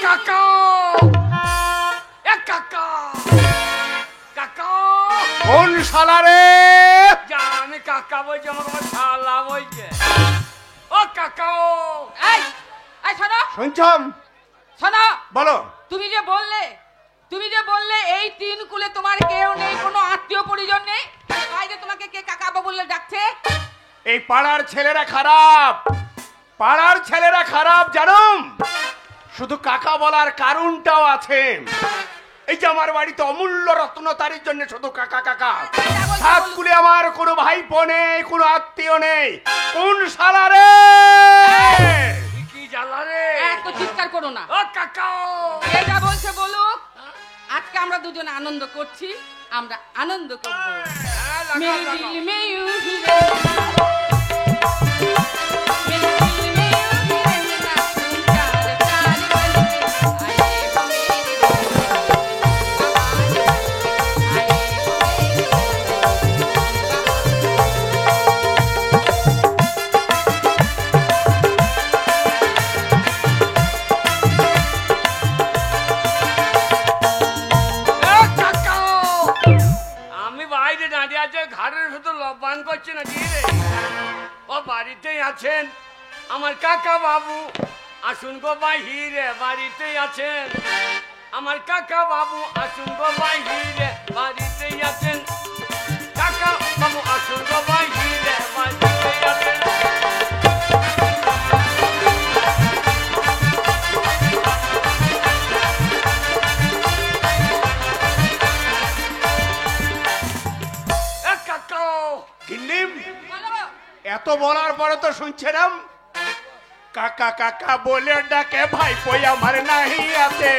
কাকা কাকা কাকা কোন শালা রে? আমি কাকা বলছি, আমাকে শালা বলছে। ও কাকা এই এই শোনো শুনছম? শোনো, বলো। তুমি যে বললে এই তিন কুলে তোমার কেউ নেই, কোনো আত্মীয় পরিজন নেই, বাইরে তোমাকে কে কাকা বাবু বলে ডাকছে? এই পাড়ার ছেলেরা খারাপ, পাড়ার ছেলেরা খারাপ জানো। শুধু কাকা বলার কারণটাও আছে। এই যে আমার বাড়িতে অমূল্য রত্ন, তার জন্য শুধু কাকা কাকা। সাত কুলে আমার কোনো ভাইপো নেই, কোনো আত্মীয় নেই। কোন শালা রে? কি জ্বালা রে? এত চিৎকার করো না। ও কাকা কে যা বলছে বলুক, আজকে আমরা দুজনে আনন্দ করছি, আমরা আনন্দ করব। মেরে দিল মে ইউ হি রে, মেরে দিল মে ইউ হি রে না, তুম চার চার বলকে আয়ে हो मेरे दिल, आए আমি বাইরে দাঁড়িয়ে আছে, ঘাড়ের শুধু লবান করছে না কি রে? ও বাড়িতেই আছেন আমার কাকা বাবু, আসুন গো বাহিরে, বাড়িতেই আছেন আমার কাকা বাবু, আসুন গো বাহিরে, বাড়িতেই আছেন কাকা বাবু, আসুন গো বাহিরে, বাড়িতেই আছেন। কাকা গিন্নিম, বলো। এত বলার পরে তো শুনছিলাম কাকা কাকা বলে ডাকে, ভাইপো আমার নাহি আছে।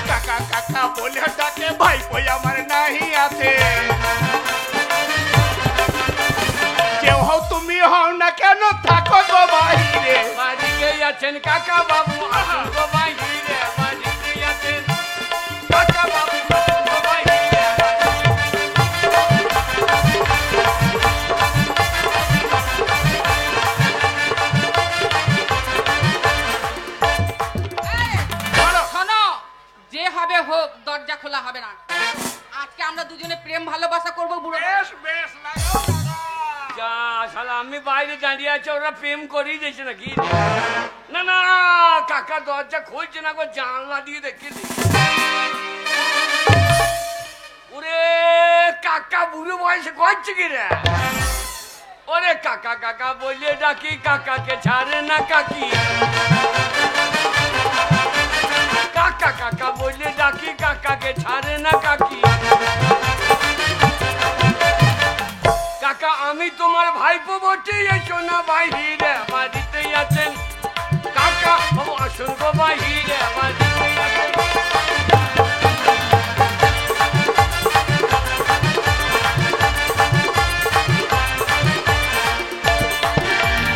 কাকা কাকা বলে ডাকে, ভাইপো আমার নাহি আছে। যে হও তুমি হও না কেন, থাকো গো বাহিরে। বাড়িতেই আছেন কাকা বাবু, আসুন গো বাহিরে, বাড়িতেই আছেন কাকা বাবু, আসুন গো বাহিরে। বলো। শোনো, যে হবে হোক, দরজা খোলা হবে না। আজকে আমরা দুজনে প্রেম ভালোবাসা করবো বুড়ো। বেশ বেশ লাগো কাকা। যা শালা, আমি বাইরে দাঁড়িয়ে আছে, ওরা প্রেম করেই দিয়েছে নাকি? না না, কাকা দরজা খুলছে না গো, জানলা দিয়ে দেখে দি। ওরে কাকা বুড়ো বয়সে করছে কি রে? ওরে কাকা কাকা বলে ডাকি, কাকাকে ছাড়ে না কাকি। কাকা কাকা বলে ডাকি, কাকাকে ছাড়ে না কাকি। কাকা আমি তোমার ভাইপো বটে, এসো না বাহিরে, বাড়িতেই আছেন কাকা বাবু, আসুন গো বাহিরে, বাড়িতেই আছেন।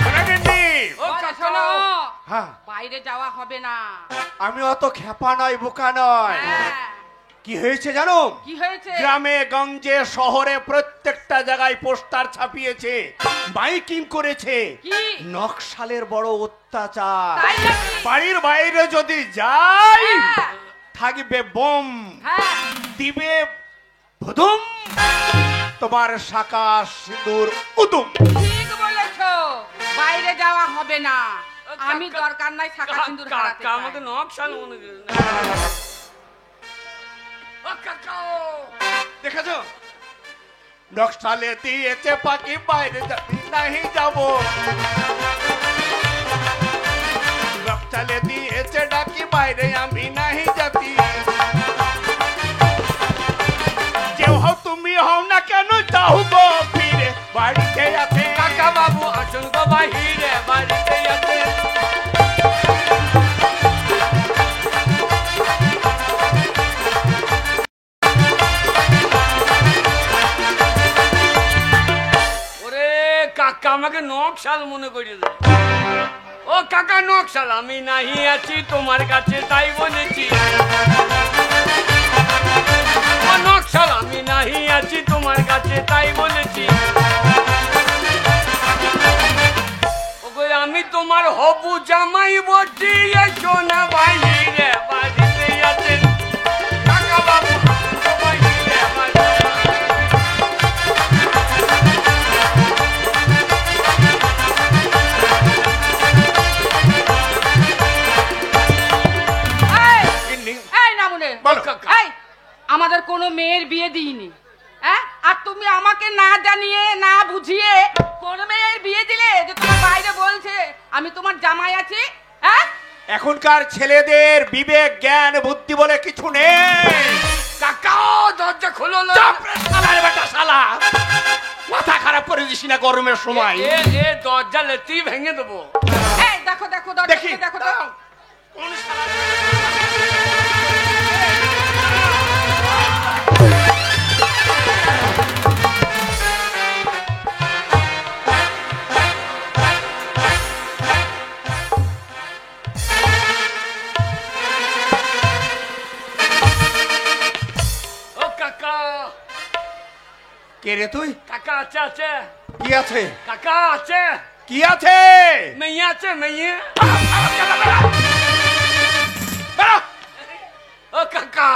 শোনো গিন্নিম, ও বলো, কাকা শোনো, হ্যাঁ, বাইরে যাওয়া হবে না। আমি অত খেপা নয়, বোকা নয়। হ্যাঁ, কি হয়েছে জানো? কি হয়েছে? গ্রামে গঞ্জে শহরে প্রত্যেকটা জায়গায় পোস্টার ছাপিয়েছে, মাইকিং করেছে। কি? নকশালের বড় অত্যাচার। তাই নাকি? বাড়ির বাইরে যদি যাই, হ্যাঁ, থাকবে বোম, হ্যাঁ, দিবে ভুদুম, তোমার শাকা সিঁদুর উদুম। ঠিক বলেছো, বাইরে যাওয়া হবে না। আমি কাকা- দরকার নাই শাখা সিঁদুর হারাতে কাকা আমাকে চাই। নকশাল মনে করে না। ও কাকা দেখেছো, নকশালে দিয়েছে পাখি, বাইরে যাবি নাহি যাব। নকশালে দিয়েছে ডাকি, বাইরে আমি নাহি যাবি। যে হও তুমি হও না কেন, যাও গো ফিরে, বাড়িতে আছে কাকা বাবু, আসুন গো বাহিরে, বাড়িতেই আছেন। ওরে কাকা আমাকে নকশাল মনে করিয়ে দেয়। ও কাকা নকশাল, আমি নাহি আছি তোমার কাছে, তাই বলেছি। ও নকশাল, আমি নাহি আছি তোমার কাছে, তাই বলেছি। ওগো আমি তো তোমার হবু জামাই বটি সোনা বাহিরে বাড়িতে আছেন কাকা বাবু বাহিরে এই নামুনে বলো। এই আমাদের কোনো মেয়ের বিয়ে দিইনি, হ্যাঁ? আর তুমি আমাকে না জানিয়ে না বুঝিয়ে কোন মেয়ের বিয়ে দিলে যে তোমার বাইরে বলছে আমি তোমার জামাই আছি, হ্যাঁ? এখনকার ছেলেদের বিবেক জ্ঞান বুদ্ধি বলে কিছু নেই। কাকা দরজা খোলো না। চাপ রে শালার বেটা শালা, মাথা খারাপ করে দিস না গরমের সময়। এ দরজা লেতেই ভেঙে দেবো। এই দেখো দেখো দরজা দেখি খুলে দেখো তো। কোন শালা ও কাকা, কে রে তুই? কাকা আছে আছে কি আছে? কাকা আছে, কি আছে? মেয়ে আছে মেয়ে। বেরো। ও কাকা,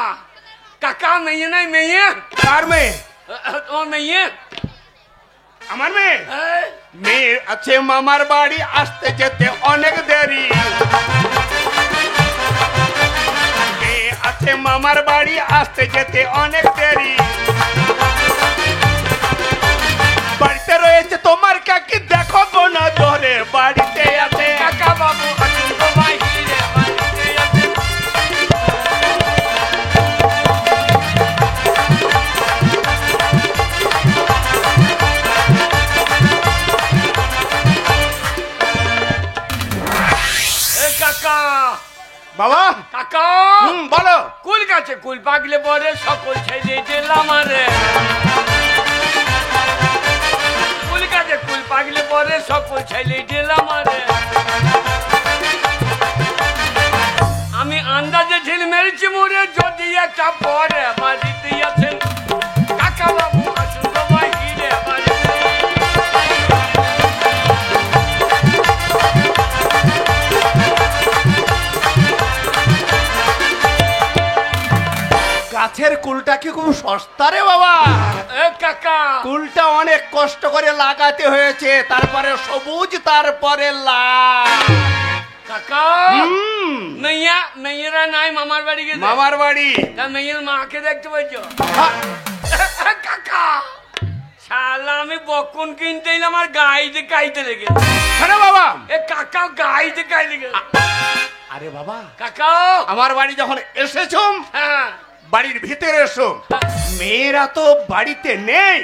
কাকা মেয়ে নাই মেয়ে। কার মেয়ে? ও মেয়ে। আমার মেয়ে? এই, মেয়ে আছে মামার বাড়ি, আসতে যেতে অনেক দেরি। মেয়ে আছে মামার বাড়ি, আসতে যেতে অনেক দেরি। বাড়িতে রয়েছে তোমার কাকি, দেখো বোনা ধরে বাড়িতে আছে। কাকা বাবু আছেন গো বাহিরে বাড়িতে আছেন। এ কাকা, বাবা কাকা বলো। কুল গাছে কুল পাগলে পরে সকল ছেলে দিলাম আরে। কুল গাছে কুল পাগলে পরে সকল ছেলে দিলাম আরে। আমি আন্দাজে ঝিল মেরেছি মোরে, যদি একটা পরে বাড়িতে আছেন কাকা বাবু আসুন গো বাহিরে বাড়িতে। গাছের কুলটা কি খুব সস্তা রে বাবা? এ কাকা, কুলটা অনেক কষ্ট করে লাগাতে হয়েছে, তারপরে সবুজ, তারপরে লাল। কাকা মেয়া মেয়েরা নাই মামার বাড়ি গেছে। মামার বাড়ি। তা মেয়ের মাকে দেখতে পাচ্ছ? হ্যাঁ। কাকা শালা আমি বকন কিনতে এলাম আর গাইতে গাইতে লেগে। হ্যাঁ বাবা। এ কাকা গাইতে গাইতে লেগে। আরে বাবা, কাকা আমার বাড়ি যখন এসেছো, হ্যাঁ বাড়ির ভিতরে এসো। মেয়েরা তো বাড়িতে নেই,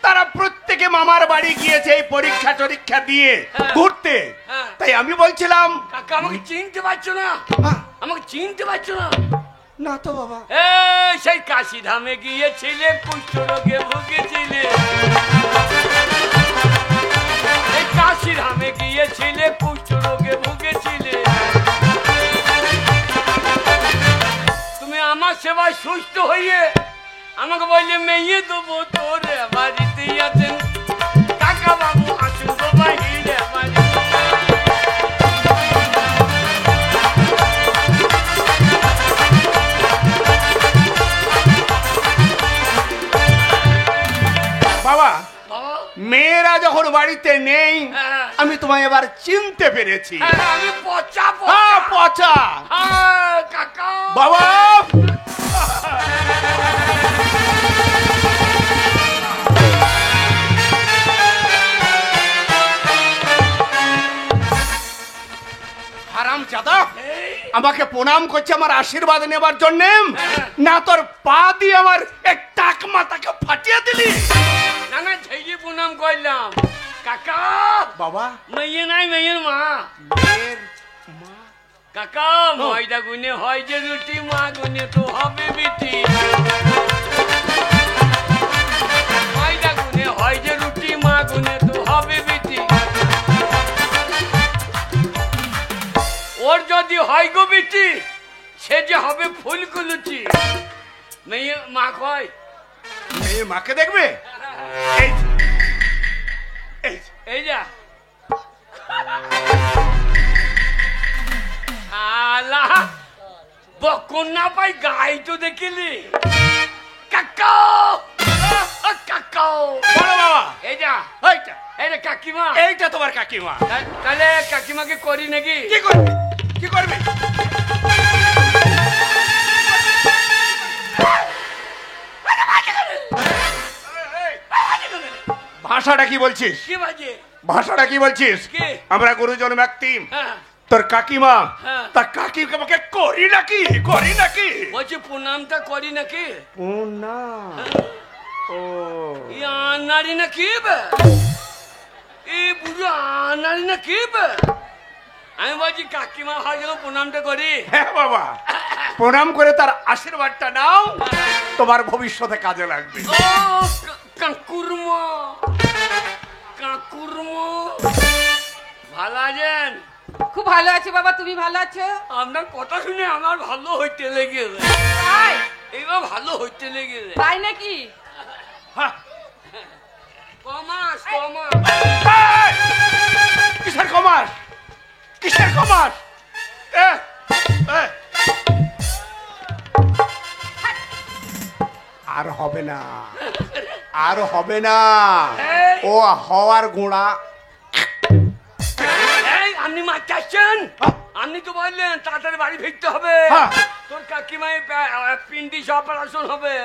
তারা প্রত্যেকে মামার বাড়ি গিয়েছে এই পরীক্ষা টরীক্ষা দিয়ে ঘুরতে। হ্যাঁ। তাই আমি বলছিলাম, কাকা আমাকে চিনতে পারছো না? হ্যাঁ, আমাকে চিনতে পারছো না? না তো বাবা। এ সেই কাশি ধামে গিয়েছিলে, কুষ্ঠ রোগে ভুগেছিলে। এই কাশি ধামে গিয়েছিলে, কুষ্ঠ রোগে ভুগেছিলে। তুমি আমার সেবায় সুস্থ হইয়ে আমাকে বললে মেয়ে দেবো তোরে বাড়িতেই আছেন কাকা বাবু আসুন গো বাহিরে বাড়িতে। বাবা, বাবা, মেয়েরা যখন বাড়িতে নেই, হ্যাঁ। আমি তোমায় এবার চিনতে পেরেছি। হ্যাঁ, আমি পচা হ্যাঁ, পচা। পচা হ্যাঁ, কাকা বাবা। হারামজাদা আমাকে প্রণাম করছে আমার আশীর্বাদ নেবার জন্য, না তোর পা দিয়ে আমার এক টাক মাথাকে ফাটিয়ে দিলি। না না ঝেড়ে প্রণাম করলাম কাকা। বাবা, মেয়ে নাই মেয়ের মা। মেয়ের মা। কাকা ময়দা গুনে হয় যে রুটি, মা গুনে তো হবে বিটি। ময়দা গুনে হয় যে রুটি, মা গুনে তো হবে বিটি। ওর যদি হয় গো বিটি, সে যে হবে ফুলকুলুচি। মেয়ে মা কয় মেয়ে মাকে দেখবে। এই যে, এই যে। এই যা বকন না পাই গাই তো দেখিলি কাকা কাকা বলো বাবা। এইটা এইটা এইটা কাকিমা এইটা তোমার কাকিমা। তাহলে কাকিমাকে করি নাকি? কি করবি? কি করবি? ভাষাটা কি বলছিস? কি বাজে? ভাষাটা কি বলছিস? কি? আমরা গুরুজন ব্যক্তি, হ্যাঁ তোর কাকিমা, হ্যাঁ। তার কাকিমাকে আমাকে করি নাকি? করি নাকি? বলছি প্রণামটা করি নাকি? ও না, ও আনারি নাকি বে? এই বুঝো আনারি নাকি বে? আমি বলছি কাকিমা হয়ে গেল প্রণামটা করি। হ্যাঁ বাবা, প্রণাম করে তার আশীর্বাদটা নাও, তোমার ভবিষ্যতে কাজে লাগবে। ও কাকুরমা কাকুরমা ভালো আছেন? খুব ভালো আছি বাবা, তুমি ভালো আছো? আপনার কথা শুনে আমার ভালো হইতে লেগে তাই? এইবার ভালো হইতে লেগে তাই নাকি? হ্যাঁ। কমাস কমাস এই! কিসের কমাস? কিসের কমাস? এ, এ। আর হবে না, আর হবে না, ও হওয়ার গোড়া। এই আপনি মারছেন? আপনি তো বললেন তাড়াতাড়ি বাড়ি ফিরতে হবে। হ্যাঁ। তোর কাকিমাই অ্যাপেন্ডিক্স অপারেশন হবে,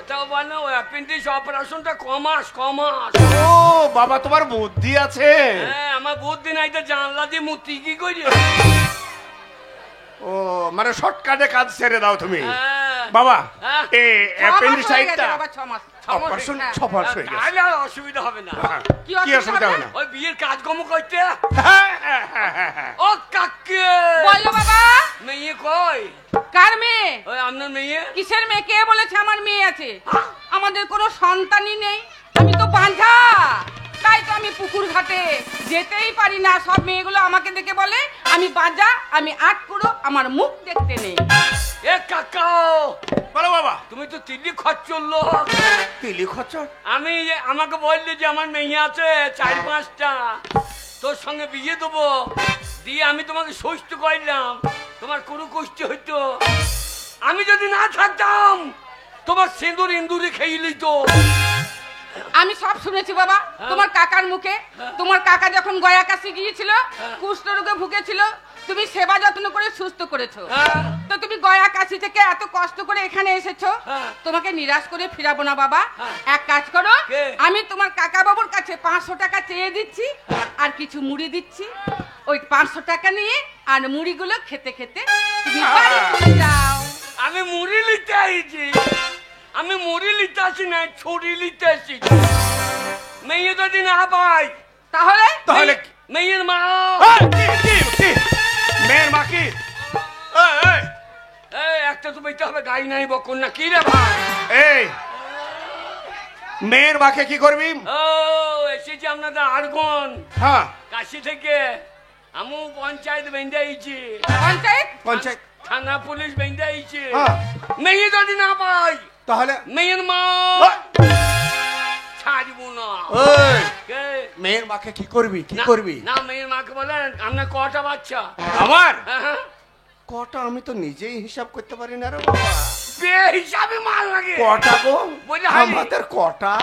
তাও বলে ওই অ্যাপেন্ডিক্স অপারেশনটা কমাস কমাস। ও বাবা, তোমার বুদ্ধি আছে। হ্যাঁ আমার বুদ্ধি নাই তো জানলা দিয়ে মুতি কি করি? ও মানে শর্টকাটে কাজ ছেড়ে দাও তুমি। হ্যাঁ। বাবা, হ্যাঁ। এই 6 মাস হয়ে গেছে অ্যাপেন্ডিসাইটটা বাবা, 6 মাস। অপারেশন হ্যাঁ। 6 মাস হয়ে গেছে। তাহলে আর অসুবিধা হবে না। হ্যাঁ। কি কি অসুবিধা অসুবিধা হবে হবে? না? ওই বিয়ের কাজকর্ম করতে। হ্যাঁ, হ্যাঁ, হ্যাঁ, হ্যাঁ, হ্যাঁ। ও কাকে বললো বাবা। মেয়ে কই? কার মেয়ে? ওই আপনার মেয়ে। কিসের মেয়ে? কে বলেছে আমার মেয়ে আছে? আমাদের কোনো সন্তানই নেই, আমি তো বাঁধা। তাই তো আমি পুকুর ঘাটে যেতেই পারি না। সব মেয়েগুলো আমাকে দেখে বলে আমি বাঁধা, আমি আটকুড়ো, আমার মুখ দেখতে নেই। এ কাকা বলো বাবা। তুমি তো তিল্লি খরচ চললো। তিলি খচ্চর? আমি আমাকে বললি যে আমার মেয়ে আছে 4-5টা, তোর সঙ্গে বিয়ে দেবো, দিয়ে আমি তোমাকে সুস্থ করলাম, তোমার কোনো কষ্ট হইতো? আমি যদি না থাকতাম তোমার সিঁদুর ইন্দুরে খেয়ে নিত। আমি সব শুনেছি বাবা তোমার কাকার মুখে। তোমার কাকা যখন গয়া কাশি গিয়েছিল, কুষ্ঠরোগে ভুগেছিল, তুমি সেবা যত্ন করে সুস্থ করেছো। হ্যাঁ। তো তুমি গয়া কাশি থেকে এত কষ্ট করে এখানে এসেছো, হ্যাঁ। তোমাকে নিরাশ করে ফিরাবো না বাবা। হ্যাঁ। এক কাজ করো, কে? আমি তোমার কাকা বাবুর কাছে 500 টাকা চেয়ে দিচ্ছি, আর কিছু মুড়ি দিচ্ছি। ওই 500 টাকা নিয়ে আর মুড়িগুলো খেতে খেতে তুমি বাড়ি চলে যাও। আমি মুড়ি নিতে আইছি, আমি মুড়ি নিতে আসি না, ছুরি নিতে আসি। মেয়ে যদি না পাই তাহলে তাহলে কি? মেয়ের মা। এই, কি? মেয়ের মা কি? এই, এই, এই একটা তো বইতে হবে, গাই নাই বকন না কি রে ভাই? এই, মেয়ের মাকে কি করবি? ও এসেছি আপনাদের আরগন হ্যাঁ, কাশি থেকে। আমি পঞ্চায়েত বেঁধে আইছি, পঞ্চায়েত পঞ্চায়েত। থানা পুলিশ বেঁধে আইছি। হ্যাঁ। মেয়ে যদি না পাই তাহলে মেয়ের মা ওই, ছাড়বো না। ওই, কে? মেয়ের মাকে কি করবি? কি না, করবি? না মেয়ের মাকে বলেন আপনার কটা বাচ্চা? আমার হ্যাঁ, হ্যাঁ। কটা আমি তো নিজেই হিসাব করতে পারি না রে বাবা। বে হিসাবে মাল লাগে। কটা গো? বলে হারি। আমাদের কটা?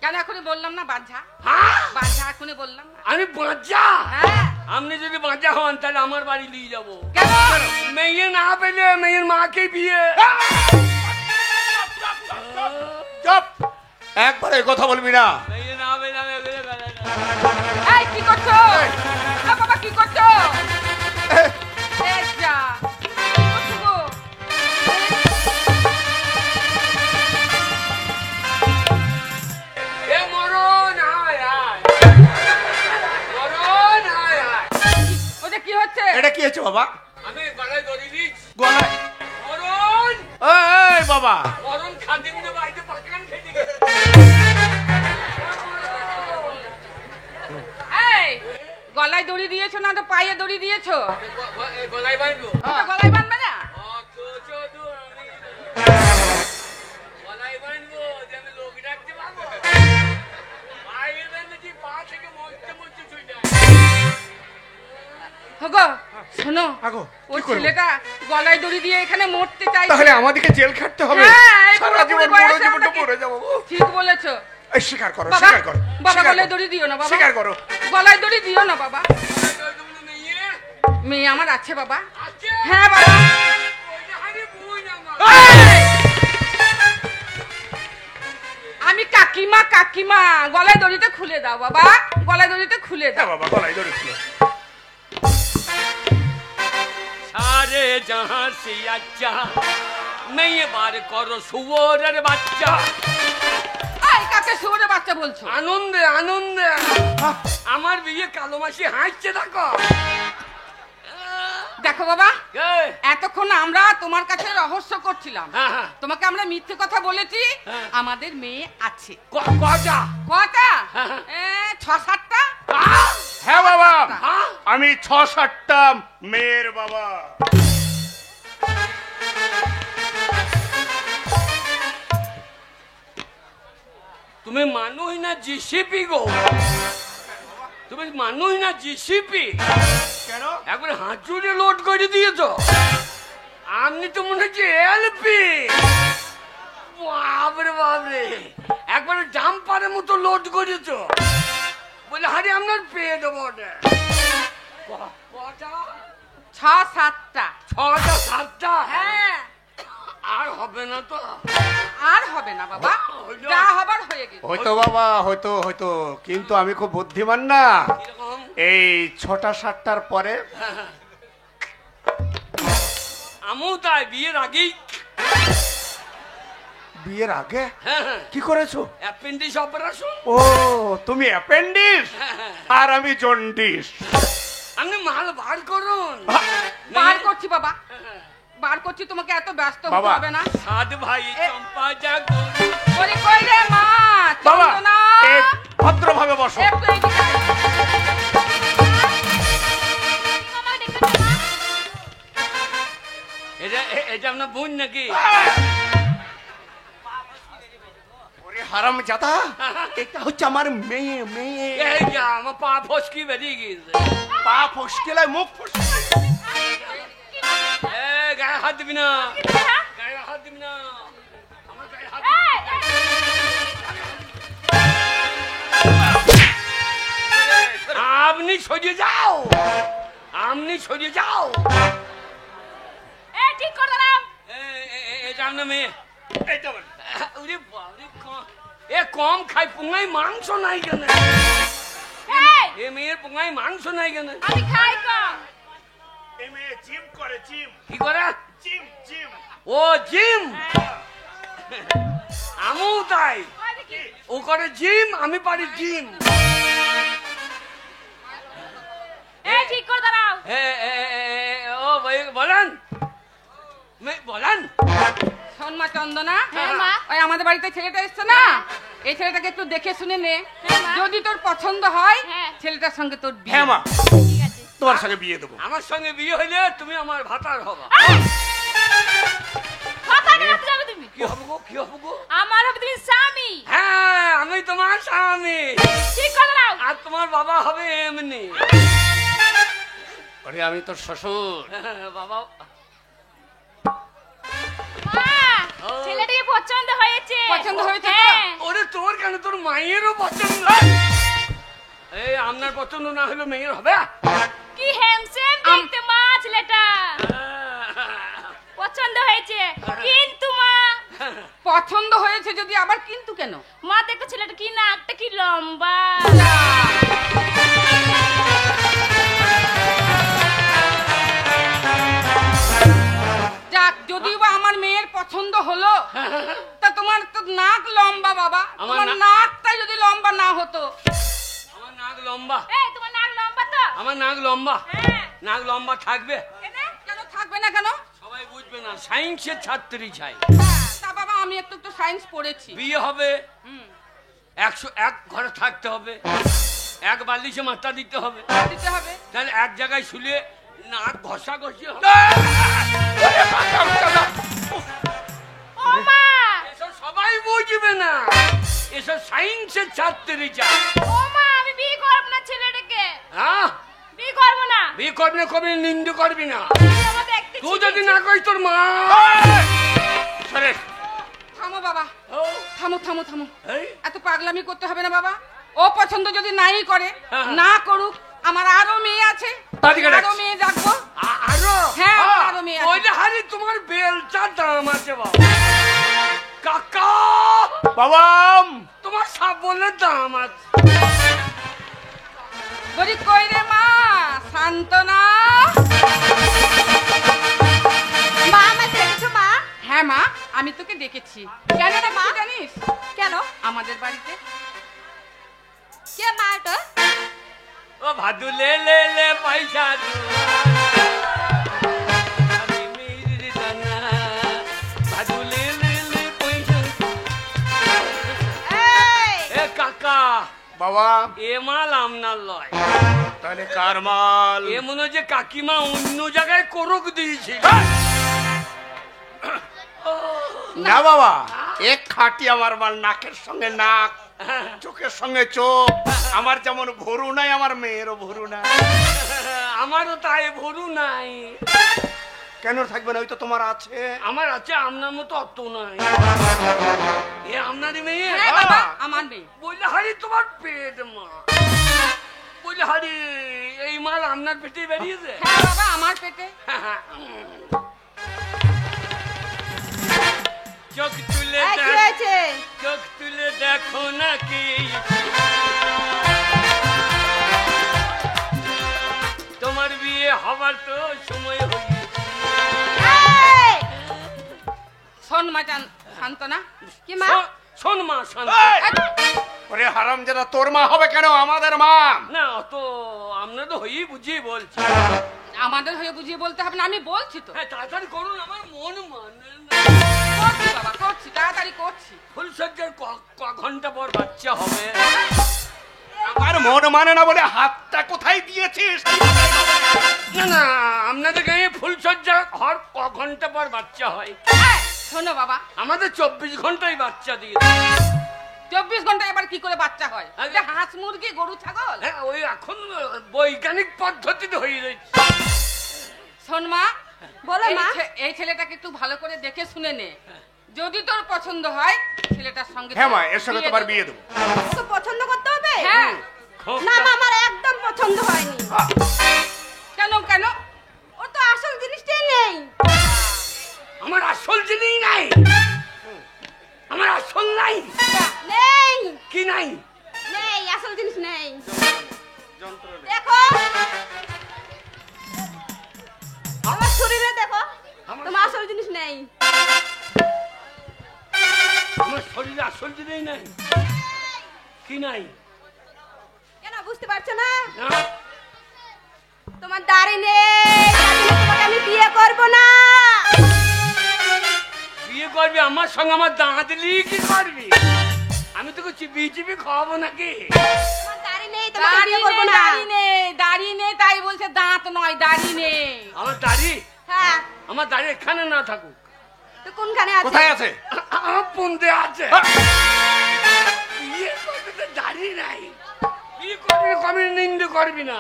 কেন এখনই বললাম না বাঁধা? হ্যাঁ? বাঁধা এখনই বললাম না। আমি বাচ্চা। হ্যাঁ। আপনি যদি বাচ্চা হন তাহলে আমার বাড়ি নিয়ে যাবো। কেন? মেয়ে না পেলে মেয়ের মাকে বিয়ে। চুপ, একবার এই কথা বলবি না। মেয়ে না পেলে আমি এখানে গেলে না। এই কি করছো? এ বাবা কি করছো? এই যা, কি করছো গো? এ মরণ আয় আয়, মরণ আয় আয়। ওটা কি হচ্ছে? এটা কি হচ্ছে বাবা? আমি গলায় দড়ি দিচ্ছি। গলায়? মরণ এই বাবা, মরণ খাদি মিলে বাড়িতে পাকলাম খেতে গেছে। এই গলায় দড়ি দিয়েছো না তো পায়ে দড়ি দিয়েছো? গলায় বাঁধবো। ওটা গলায় বাঁধবে না? গলায় বাঁধবো যে আমি লোক রাখতে পারবো। পায়ে বেঁধেছি, পা থেকে মরতে মরতে ছুটে যায়। গো শোনো, আগো ওই কি করব? ছেলেটা গলায় দড়ি দিয়ে এখানে মরতে চাই। তাহলে আমাদেরকে জেল খাটতে হবে। হ্যাঁ, এই সারা জীবন পুরো বড় বয়সে জীবনটা আমাকে- পড়ে যাবো। ঠিক বলেছো এই স্বীকার করো, বাবা। স্বীকার করো, বাবা স্বীকার গলায় করো। দড়ি দিও না বাবা, স্বীকার করো। গলায় দড়ি দিও না বাবা। মেয়ে মেয়ে আমার আছে বাবা। আছে? হ্যাঁ বাবা। ওইটা হারি বই না আমার। আমি কাকিমা, কাকিমা গলায় দড়িটা খুলে দাও বাবা, গলায় দড়িটা খুলে হ্যাঁ দাও। বাবা, গলায় দড়ি খুলো। সারে জাহাঁ সে আচ্ছা মেয়ে বার করো শুয়োরের বাচ্চা। এই কাকে শুয়োরের বাচ্চা বলছো? আনন্দে আনন্দে আমার বিয়ে কালো মাসি হাসছে দেখো। দেখো বাবা, এই, এতক্ষণ আমরা তোমার কাছে রহস্য করছিলাম, হ্যাঁ, হ্যাঁ। তোমাকে আমরা মিথ্যে কথা বলেছি। হ্যাঁ। আমাদের মেয়ে আছে। কটা? কটা? হ্যাঁ, হ্যাঁ। 6-7টা। আহ! হ্যাঁ বাবা, হ্যাঁ? আমি 6-7টা মেয়ের বাবা। তুমি মানুষ না জিসিপি গো? তুমি মানুষ না জিসিপি? কেন? একবার হাঁচুরে লোড করে দিয়েছ। আপনি তো মনে হচ্ছে এলপি। বাবরে বাবরে, একবার জাম্পারের মতো লোড করেছ। বলে হারি আপনার পেয়ে দেবো ওটা। কটা? 6-7টা। 6টা 7টা? হ্যাঁ। আর হবে না তো? আর হবে না বাবা, হলো। যা হবার হয়ে গেছে। হয়তো বাবা, হয়তো হয়তো, কিন্তু আমি খুব বুদ্ধিমান না। কিরকম? এই 6টা-7টার পরে আমিও তাই বিয়ের আগেই। বিয়ের আগে হ্যাঁ, হ্যাঁ। কি করেছো? Appendix operation. ও, তুমি অ্যাপেন্ডিক্স আর আমি জন্ডিস। আপনি মাল বার করুন। বার করছি বাবা, বার করছি, তোমাকে এত ব্যস্ত হতে বাবা। হবে না। সাত ভাই চম্পা জাগ। বলি কই রে মা বাবা, চন্দনা, এই ভদ্রভাবে বসো। একটু এইদিকে আয়। এটা আপনার বোন নাকি? ওরে হারামজাদা, এটা হচ্ছে আমার মেয়ে। মেয়ে এই যা, আমার পা ফসকি বেরিয়ে গিয়েছে। পা ফসকেলায়, মুখ ফসকে। গায়ে হাত দিবি না, গায়ে হাত দিবি না। আমার গায়ে হাত আপনি সরিয়ে যাও, আপনি সরিয়ে যাও। ঠিক করে দাও। এটা আপনার মেয়ে? এইটা বল। ওরে বাবারে, এ কম খাই, পুঙ্গাই মাংস নাই কেন? এ মেয়ের পুঙ্গাই মাংস নাই কেন? আমি খাই কম। এই মেয়ে জিম করে, জিম। কি করে? Gym, gym. ও জিম। আমিও তাই। ও করে জিম, আমি পারি জিম। ঠিক করে দাঁড়াও। ও বলেন, বলেন। শোন মা চন্দনা, হ্যাঁ, মা। ওই আমাদের বাড়িতে ছেলেটা এসছে না, এই ছেলেটাকে একটু দেখে শুনে নে। যদি তোর পছন্দ হয় ছেলেটার সঙ্গে তোর বিয়ে। হ্যাঁ মা, তোমার সঙ্গে বিয়ে দেবো। আমার সঙ্গে বিয়ে হইলে তুমি আমার ভাতার হবা। তুমি কি হবো গো, কি হবো গো? আমার হবে তুমি স্বামী। হ্যাঁ, আমি তোমার স্বামী। ঠিক করে দাও। আর তোমার বাবা হবে এমনি। আরে আমি তোর শ্বশুর। বাবা ও। ছেলেটাকে পছন্দ হয়েছে। পছন্দ হয়েছে তো? হ্যাঁ। ওরে তোর কেন, তোর মায়েরও পছন্দ। এই আপনার পছন্দ না হলে মেয়ের হবে? কি হ্যান্ডসাম দেখতে মা ছেলেটা। পছন্দ হয়েছে কিন্তু মা, পছন্দ হয়েছে যদি আবার কিন্তু কেন? মা দেখো ছেলেটা কি নাকটা কি লম্বা। যাক, যদিও বা আমার মেয়ের পছন্দ হলো, তা তোমার তো নাক লম্বা বাবা, আমার তোমার নাকটা যদি লম্বা না হতো। আমার নাক লম্বা। এই তোমার নাক লম্বা তো? আমার নাক লম্বা। হ্যাঁ। নাক লম্বা থাকবে? কেন থাকবে না কেন? সবাই বুঝবে না, সায়েন্সের ছাত্রী চাই। তা বাবা আমি একটু সায়েন্স পড়েছি। বিয়ে হবে, হুম, 101 ঘরে থাকতে হবে, এক বালিশে মাথা দিতে হবে, দিতে হবে। তাহলে এক জায়গায় শুলে নাক ঘষা ঘষি হবে। ও মা, এসব সবাই বুঝবে না, এসব সায়েন্সের ছাত্রী চাই। ও মা, আমি বিয়ে করব না ছেলেটাকে। হ্যাঁ, বিয়ে করব না। বিয়ে করবি না কবি নিন্দু করবি না আমার দেখতে তুই যদি না করিস তোর মা সরে থামো বাবা, ও, থামো থামো থামো। এই, এত পাগলামি করতে হবে না বাবা। ও পছন্দ যদি নাই করে, হ্যাঁ। না করুক, আমার আরো মেয়ে আছে, তাদেরকে আরো ডাকছি। মেয়ে ডাকবো। আরো হ্যাঁ, আরো মেয়ে আছে। ওই যে হারি তোমার বেলচার দাম আছে বাবা। কাকা বাবাম তোমার সাবলের দাম আছে। বলি কই রে মা শান্তনা? মা আমায় দেখেছো মা? হ্যাঁ মা, আমি তোকে ডেকেছি। কেন রে মা জানিস? কেন? আমাদের বাড়িতে কে মা এটা? ও ভাদু লে লে লে পয়সা দু আমি মেরি দানা ভাদু লে লে লে পয়সা দু। এই এ কাকা বাবা এ মাল আমনার লয়, তাহলে কার মাল? এ মনে হয় যে কাকিমা অন্য জায়গায় করক দিয়েছিল। না বাবা, এক খাটি আমার মাল, নাকের সঙ্গে নাক, চোখের সঙ্গে চোখ। আমার যেমন ভরু নাই, আমার মেয়েরও ভরু নাই। আমারও তাই ভরু নাই। কেন থাকবে না? ওই তো তোমার আছে। আমার আছে, আপনার মতো অত নাই। এ আপনারই মেয়ে? হ্যাঁ বাবা, আমার মেয়ে। বললে হারি তোমার পেট মা, বললে হারি এই মাল আপনার পেটে বেরিয়েছে। হ্যাঁ বাবা, আমার পেটে। চোখ তুলে এই, কি দেখ, হয়েছে? চোখ তুলে দেখো না কি তোমার বিয়ে হবার তো সময় হয়েছে। এই শোন মা শান্তনা। কি মা? শোন মা শান্ত। এই! ওরে হারাম যেটা, তোর মা হবে কেন? আমাদের মা। না অত আমরা তো হয়েই বুঝিয়ে বলছি। আমাদের হয়ে বুঝিয়ে বলতে হবে না, আমি বলছি তো। হ্যাঁ তাড়াতাড়ি করুন, আমার মন মানে না। করছি বাবা, করছি, তাড়াতাড়ি করছি। ফুলসজ্জার ক ঘন্টা পর বাচ্চা হবে? আমার মন মানে না বলে হাতটা কোথায় দিয়েছিস? না না, আপনাদের গায়ে ফুলসজ্জা হর ক ঘন্টা পর বাচ্চা হয়? এই, শোনো বাবা, আমাদের 24 ঘন্টায় বাচ্চা দিয়ে। 24 ঘন্টা এবার কি করে বাচ্চা হয়? আরে- এটা হাঁস মুরগি গরু ছাগল? হ্যাঁ ওই এখন বৈজ্ঞানিক পদ্ধতিতে হয়ে রয়েছে। শোন মা, বলো এই মা। এই ছেলেটাকে একটু ভালো করে দেখে শুনে নে। যদি তোর পছন্দ হয় ছেলেটার সঙ্গে হ্যাঁ মা, এর সঙ্গে তোমার দেবো। বিয়ে দেবো। ওকে পছন্দ করতে হবে? হ্যাঁ। খুব না মা, আমার একদম পছন্দ হয়নি। কেন কেন? ও তো আসল জিনিসটাই নেই। আমার আসল জিনিস নাই, আমার আসল নাই। নেই কি নাই? নেই, আসল জিনিস নেই। দেখো আমার শরীরে দেখো, তোমার আসল জিনিস নেই। আমার শরীরে আসল জিনিস নাই। কি নাই? কেন বুঝতে পারছো না? না তোমার দাড়ি নেই, তার জন্য তোমাকে আমি বিয়ে করব না। বিয়ে করবি আমার সঙ্গে? আমার দাঁত দিলি কি করবি? আমি তোকে চিবিয়ে চিবিয়ে খাওয়াবো নাকি? তোমার দাড়ি নেই, তোমাকে দাড়ি বিয়ে করব নেই, না। দাড়ি নেই, দাড়ি নেই, তাই বলছে দাঁত নয়, দাড়ি নেই। আমার দাড়ি, হ্যাঁ, আমার দাড়ি এখানে না থাকুক, তো কোনখানে আছে? কোথায় আছে? আমার পুন্দে আছে। বিয়ে করবি তো দাড়ি নাই, বিয়ে করবি কবি নিন্দু করবি না।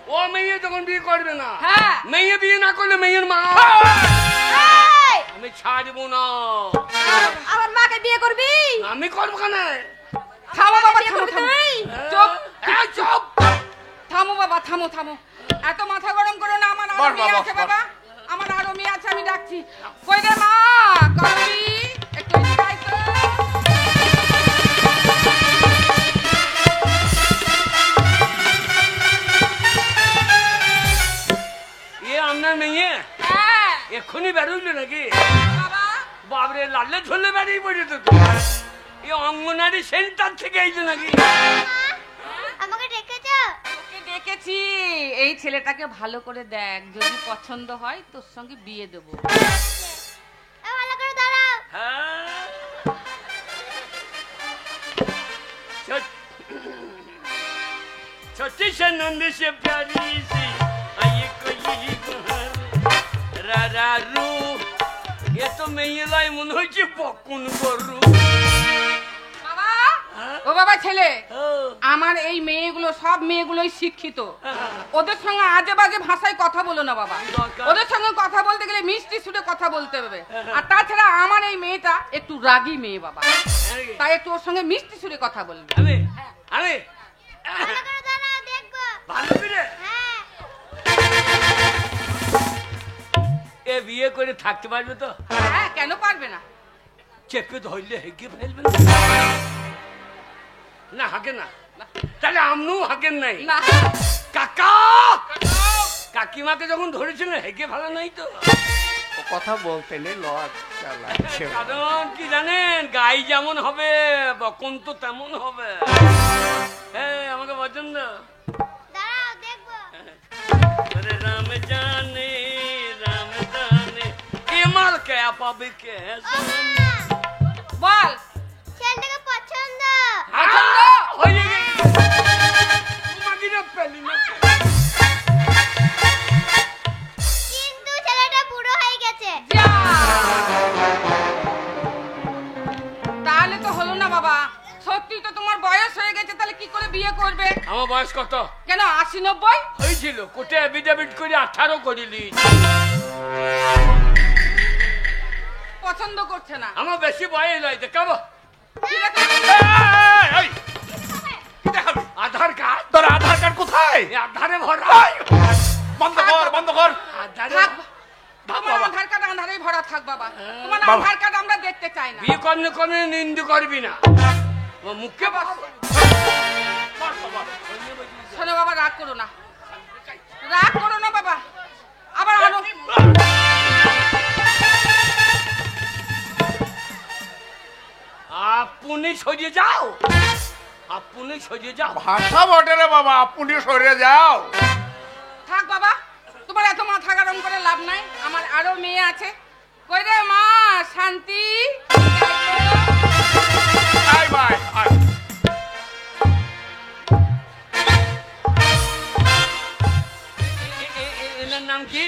ও মেয়ে তখন বিয়ে করবে না। হ্যাঁ। মেয়ে বিয়ে না করলে মেয়ের মা এই, আমি ছাড়বো না। আমার মাকে বিয়ে করবি? আমি করবো কেন? থামো বাবা, বিয়ে থামো করবি থামো। তুই? চুপ, এই চুপ! থামো বাবা, থামো থামো। এত মাথা গরম করো না, আমার আরো বস মেয়ে বাবা, আছে বস। বাবা, আমার আরো মেয়ে আছে, আমি ডাকছি। কই রে মা করবি একটু এদিকে আয় তো। এ আপনার মেয়ে হ্যাঁ এক্ষুনি বেরোইলো নাকি? বাবা, বাবরে লাল্লে ঝোলে বেরিয়ে পড়েছে তো। এ অঙ্গনারী সেন্টার থেকে এইলো নাকি? আমাকে ডেকেছো? তোকে ডেকেছি। এই ছেলেটাকে ভালো করে দেখ, যদি পছন্দ হয় তোর সঙ্গে বিয়ে দেবো। ভালো করে দাঁড়াও। হ্যাঁ छोटी से नंद से प्यारी सी आई कोई बहार रा रू ये तो मैं लाई मन হচ্ছে বকুন গরু। বাবা, হ্যাঁ? ও বাবা ছেলে, ও, আমার এই মেয়েগুলো সব মেয়েগুলোই শিক্ষিত। ওদের সঙ্গে আজে বাজে ভাষায় কথা বলো না বাবা। দরকার? ওদের সঙ্গে কথা বলতে গেলে মিষ্টি সুরে কথা বলতে হবে। আর তাছাড়া আমার এই মেয়েটা একটু রাগী মেয়ে বাবা, তাই একটু ওর সঙ্গে মিষ্টি সুরে কথা বলবে। আমি আমি ভালো করে দাঁড়াও, দেখবো। ভালো করে হ্যাঁ। এ বিয়ে করে থাকতে পারবে তো? হ্যাঁ, কেন পারবে না? চেপে ধরলে হেগে ফেলবে না, হাঁকে না, তাহলে আমনুও হাঁকেন নাই। না, কাকা কাকিমাকে যখন ধরেছিলেন হেগে ভালো নাই তো? ও কথা বলতে নেই, লজ্জা লাগছে। কারণ কি জানেন, গাই যেমন হবে বকন তো তেমন হবে। হ্যাঁ, আমাকে পছন্দ। দাঁড়াও, দেখবো। अरे राम जाने ये माल क्या पाबे के ও মা, বল। ছেলেটাকে পছন্দ। হয়ে গেছে তোমাকে না পেলি না। কিন্তু ছেলেটা বুড়ো হয়ে গেছে। যা। তাহলে তো হলো না বাবা, সত্যি তো তোমার বয়স হয়ে গেছে, তাহলে কি করে বিয়ে করবে? আমার বয়স কত কেন 80-90? হয়েছিল? কোটে এফিডেভিট করে 18 করিলি। পছন্দ করছে না। আমার বেশি বয়স নয়, দেখাবো কি লেখা? এই, কি দেখাবি? আধার কার্ড। তোর আধার কার্ড কোথায়? এই আধারে ভরা। এই, বন্ধ কর, বন্ধ কর। আধারে থাক, বাবা, তোমার আধার কার্ড আধারেই ভরা থাক বাবা। তোমার বাবা। আধার কার্ড আমরা দেখতে চাই না। বিয়ে করলে কোনো নিন্দু করবি না। ও মুখে বস। শোনো বাবা, রাগ করো না, রাগ করো না বাবা, আবার আনো। আপনি সরিয়ে যাও, আপনি সরিয়ে যাও। ভাষা বটে রে বাবা, আপনি সরে যাও। থাক বাবা, তোমার এত মাথা গরম করে লাভ নাই, আমার আরো মেয়ে আছে। কই রে মা শান্তি? আয় ভাই, আয়। এনার নাম কি?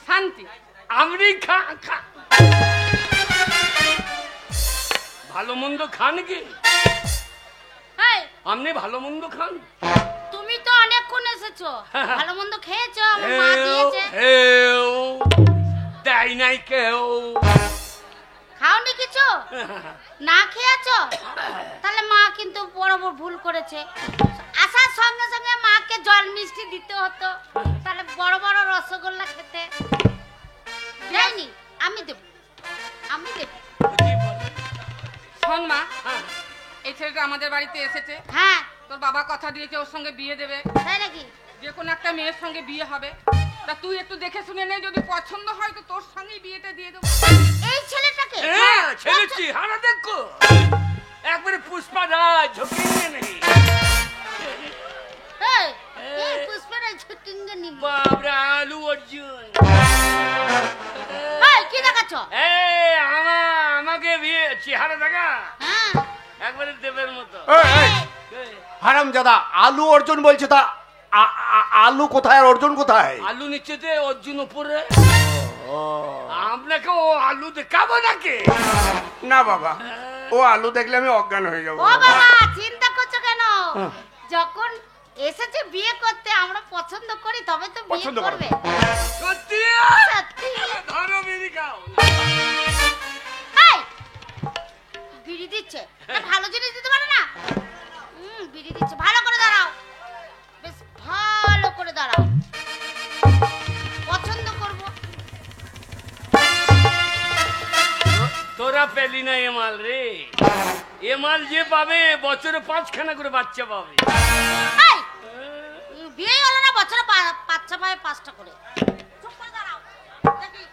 শান্তি। আমরি ভালো মন্দ খান কি? এই, আপনি ভালো মন্দ খান? তুমি তো অনেকক্ষণ এসেছো, ভালো মন্দ খেয়েছো, আমার মা দিয়েছে। দেয় নাই কেউ। খাওনি কিছু? না খেয়েছো? তাহলে মা কিন্তু বড় বড় ভুল করেছে। আসার সঙ্গে সঙ্গে মাকে জল মিষ্টি দিতে হতো, তাহলে বড় বড় রসগোল্লা খেতে। যাইনি, আমি দেব, আমি দেব। শোন মা, এই ছেলেটা আমাদের বাড়িতে এসেছে, হ্যাঁ, তোর বাবা কথা দিয়েছে ওর সঙ্গে বিয়ে দেবে, তাই নাকি? যে কোনো একটা মেয়ের সঙ্গে বিয়ে হবে। তা তুই একটু দেখে শুনে নে, যদি পছন্দ হয় তো তোর সঙ্গেই বিয়েটা দিয়ে দেবো। এই ছেলেটাকে? হ্যাঁ, ছেলেছি হারা দেখো একবারে পুষ্পা রাজ ঝুঁকিয়ে নেই। এই, এই পুষ্পরাজ ঝুঁকিঙ্গে নিবি। বাবরা আলু অর্জুন। এই, কি দেখাচ্ছ? এই আমাকে বিয়ে চেহারা দেখা হ্যাঁ, একবারে দেবের মতো। হারামজাদা, আলু অর্জুন বলছে, তা আলু কোথায় আর অর্জুন কোথায়? আলু নিচেতে অর্জুন উপরে। আপনাকে ও আলু দেখাবো নাকি? না বাবা, ও আলু দেখলে আমি অজ্ঞান হয়ে যাবো। ও বাবা, চিন্তা করছো কেন? যখন এসেছে বিয়ে করতে, আমরা পছন্দ করি তবে তো বিয়ে পছন্দ করো। করবে। সত্যি? সত্যি। ধরো বিড়ি খাও। এই, বিড়ি দিচ্ছে, ভালো জিনিস দিতে পারে না? বিড়ি দিচ্ছে, ভালো করে দাঁড়াও, বেশ ভালো করে দাঁড়াও, পছন্দ করবো। তোরা পেলি না এমাল রে। এমাল যে পাবে বছরে 5খানা করে বাচ্চা পাবে। এই, বিয়ে হলো না, বছরে বাচ্চা পায় 5টা করে। চুপ করে দাঁড়াও, দেখি।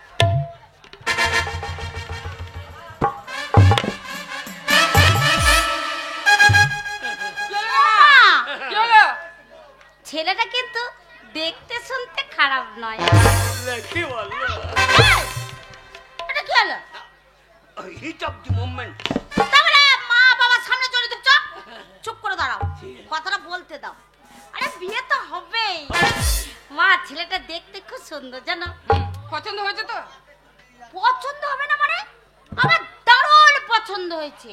কি হলো? ছেলেটা কিন্তু দেখতে শুনতে খারাপ নয়। কি বললো? এই, এটা কি হলো? Heat of the moment. তাহলে মা বাবার সামনে চলে দিচ্ছ, চুপ করে দাঁড়াও, কথাটা বলতে দাও। আরে বিয়ে তো হবেই। মা, ছেলেটা দেখতে খুব সুন্দর, জানো? পছন্দ হয়েছে তো? পছন্দ হবে না মানে? আমার দারুণ পছন্দ হয়েছে।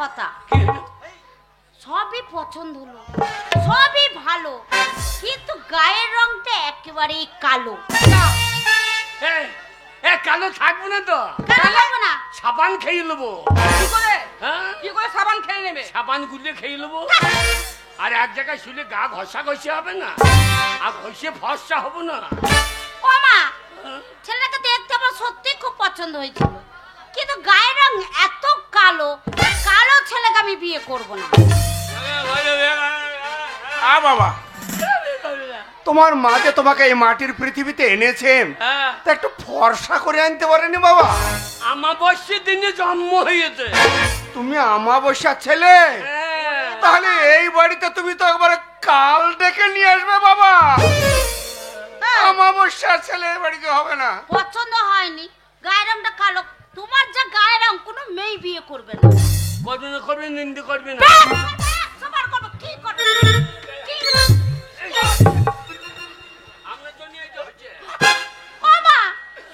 কথা, কি হলো? সবই পছন্দ হলো, সবই ভালো, কিন্তু গায়ের রংটা একেবারেই কালো। কালো থাকবো না তো, কেন লাগবে না? সাবান খেয়ে নেবো। কি করে হ্যাঁ, কি করে সাবান খেয়ে নেবে? সাবান গুলে খেয়ে নেবো। আর এক জায়গায় শুলে গা ঘষা ঘষে হবে না, আর ঘষে ফর্সা হবো না। ও মা, ছেলেটাকে দেখতে আমার সত্যি খুব পছন্দ হয়েছিল, কিন্তু গায়ের রং এত কালো, কালো ছেলেকে আমি বিয়ে করব না। বাবা, তোমার মা যে তোমাকে এই মাটির পৃথিবীতে এনেছেন, হ্যাঁ, তা একটু ফর্সা করে আনতে পারেনি বাবা? আমাবস্যার দিনে জন্ম হয়েছে। তুমি আমাবস্যার ছেলে, হ্যাঁ। তাহলে এই বাড়িতে তুমি তো একবারে কাল ডেকে নিয়ে আসবে বাবা। আমাবস্যার ছেলে এই বাড়িতে হবে না। পছন্দ হয়নি, গায়ের রংটা কালো, তোমার যা গায়ের রং কোনো মেয়ে বিয়ে করবে না। করবে না, করবে নিন্দে করবে না। সবার করবো, কি করবে? আপনার জন্য এই যে হচ্ছে। ও মা,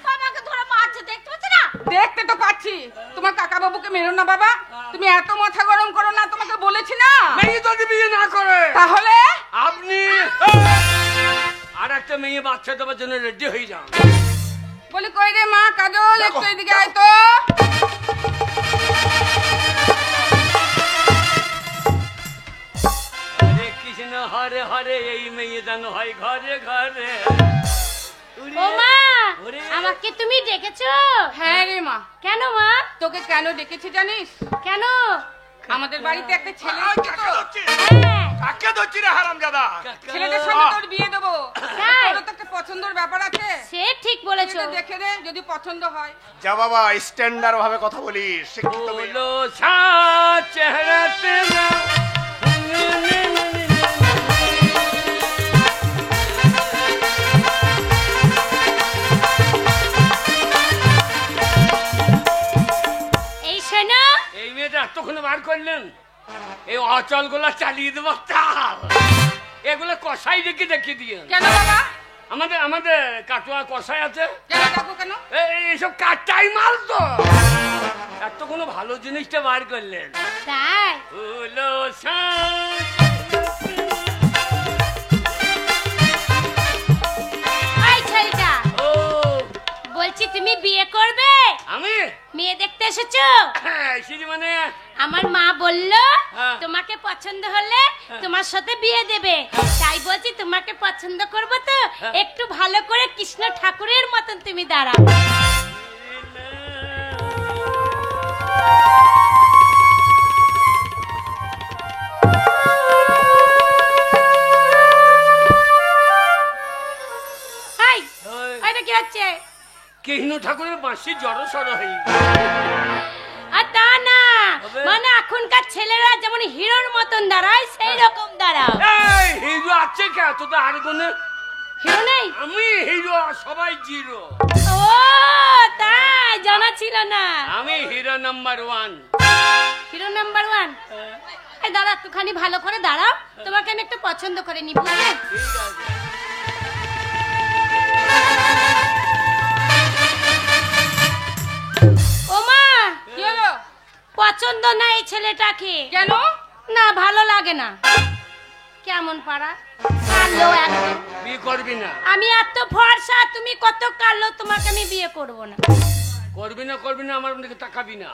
বাবাকে ধরে মারছে, দেখতে পাচ্ছ না? দেখতে তো পাচ্ছি। তোমার কাকা বাবুকে মেরো না বাবা, তুমি এত মাথা গরম করো না, তোমাকে বলেছি না। মেয়ে যদি বিয়ে না করে তাহলে আপনি আর একটা মেয়ে বাচ্চা দেওয়ার জন্য রেডি হয়ে যান। বলি কই রে মা কাজল, একটু এদিকে আয় তো। হরে কৃষ্ণ হরে হরে, এই মেয়ে যেন হয় ঘরে ঘরে। ও মা, ওরে। আমাকে তুমি ডেকেছো? হ্যাঁ রে মা, কেন মা? তোকে কেন ডেকেছি জানিস? কেন? আমাদের বাড়িতে একটা ছেলে আয়, এসেছে কাকে তো। ধরছিস? হ্যাঁ, কাকে ধরছিস রে হারামজাদা? ছেলেটার সঙ্গে তোর বিয়ে দেবো। তাই? তোর তো একটা পছন্দের ব্যাপার আছে, সে ঠিক বলেছো। ছেলেটা দেখে দে, যদি পছন্দ হয়। যা বাবা, স্ট্যান্ডার্ড ভাবে কথা বলিস, শিক্ষিত মেয়ে। बोलो सा चेहरा तेरा। এই শোনো, এই মেয়েটা এতক্ষণ বার করলেন, এই অচল গুলা চালিয়ে দেবো তাল। এগুলো কষাই রেখে দেখিয়ে দিয়ে। কেন বাবা? আমাদের আমাদের কাটোয়া কষাই আছে, কেন ডাকবো কেন? এইসব কাটাই মাল তো। এতক্ষণ ভালো জিনিসটা বার করলেন। তাই? बोलो सा। এই ছেলেটা, ও বলছি তুমি বিয়ে করবে? আমি মেয়ে দেখতে এসেছো? হ্যাঁ, সেটি মানে আমার মা বলল হ্যাঁ। তোমাকে পছন্দ হলে তোমার সাথে বিয়ে দেবে, তাই বলছি তোমাকে পছন্দ করব তো একটু ভালো করে কৃষ্ণ ঠাকুরের মতন তুমি দাঁড়াও। হাই, এটা কি হচ্ছে? কৃষ্ণ ঠাকুরের বাঁশি জড়ো সড়ো হয়ে আর তা না, তবে? মানে এখনকার ছেলেরা যেমন হিরোর মতন দাঁড়ায় সেই রকম দাঁড়াও। এই হিরো আছে কে? তো তো আর কোনে হিরো নেই? আমি হিরো, আর সবাই জিরো। ও তাই, জানা ছিল না। আমি হিরো নাম্বার 1। Hero number 1? এই দাঁড়া, একটুখানি ভালো করে দাঁড়াও, তোমাকে আমি একটু পছন্দ করে নি, বুঝলে? ঠিক আছে। ও মা, কি হলো? পছন্দ না এই ছেলেটাকে। কেন? না, ভালো লাগে না। কেমন পাড়া, কালো একদম। বিয়ে করবি না? আমি এত ফর্সা, তুমি কত কালো, তোমাকে আমি বিয়ে করব না। করবি না, করবি না, আমার দিকে তাকাবি না।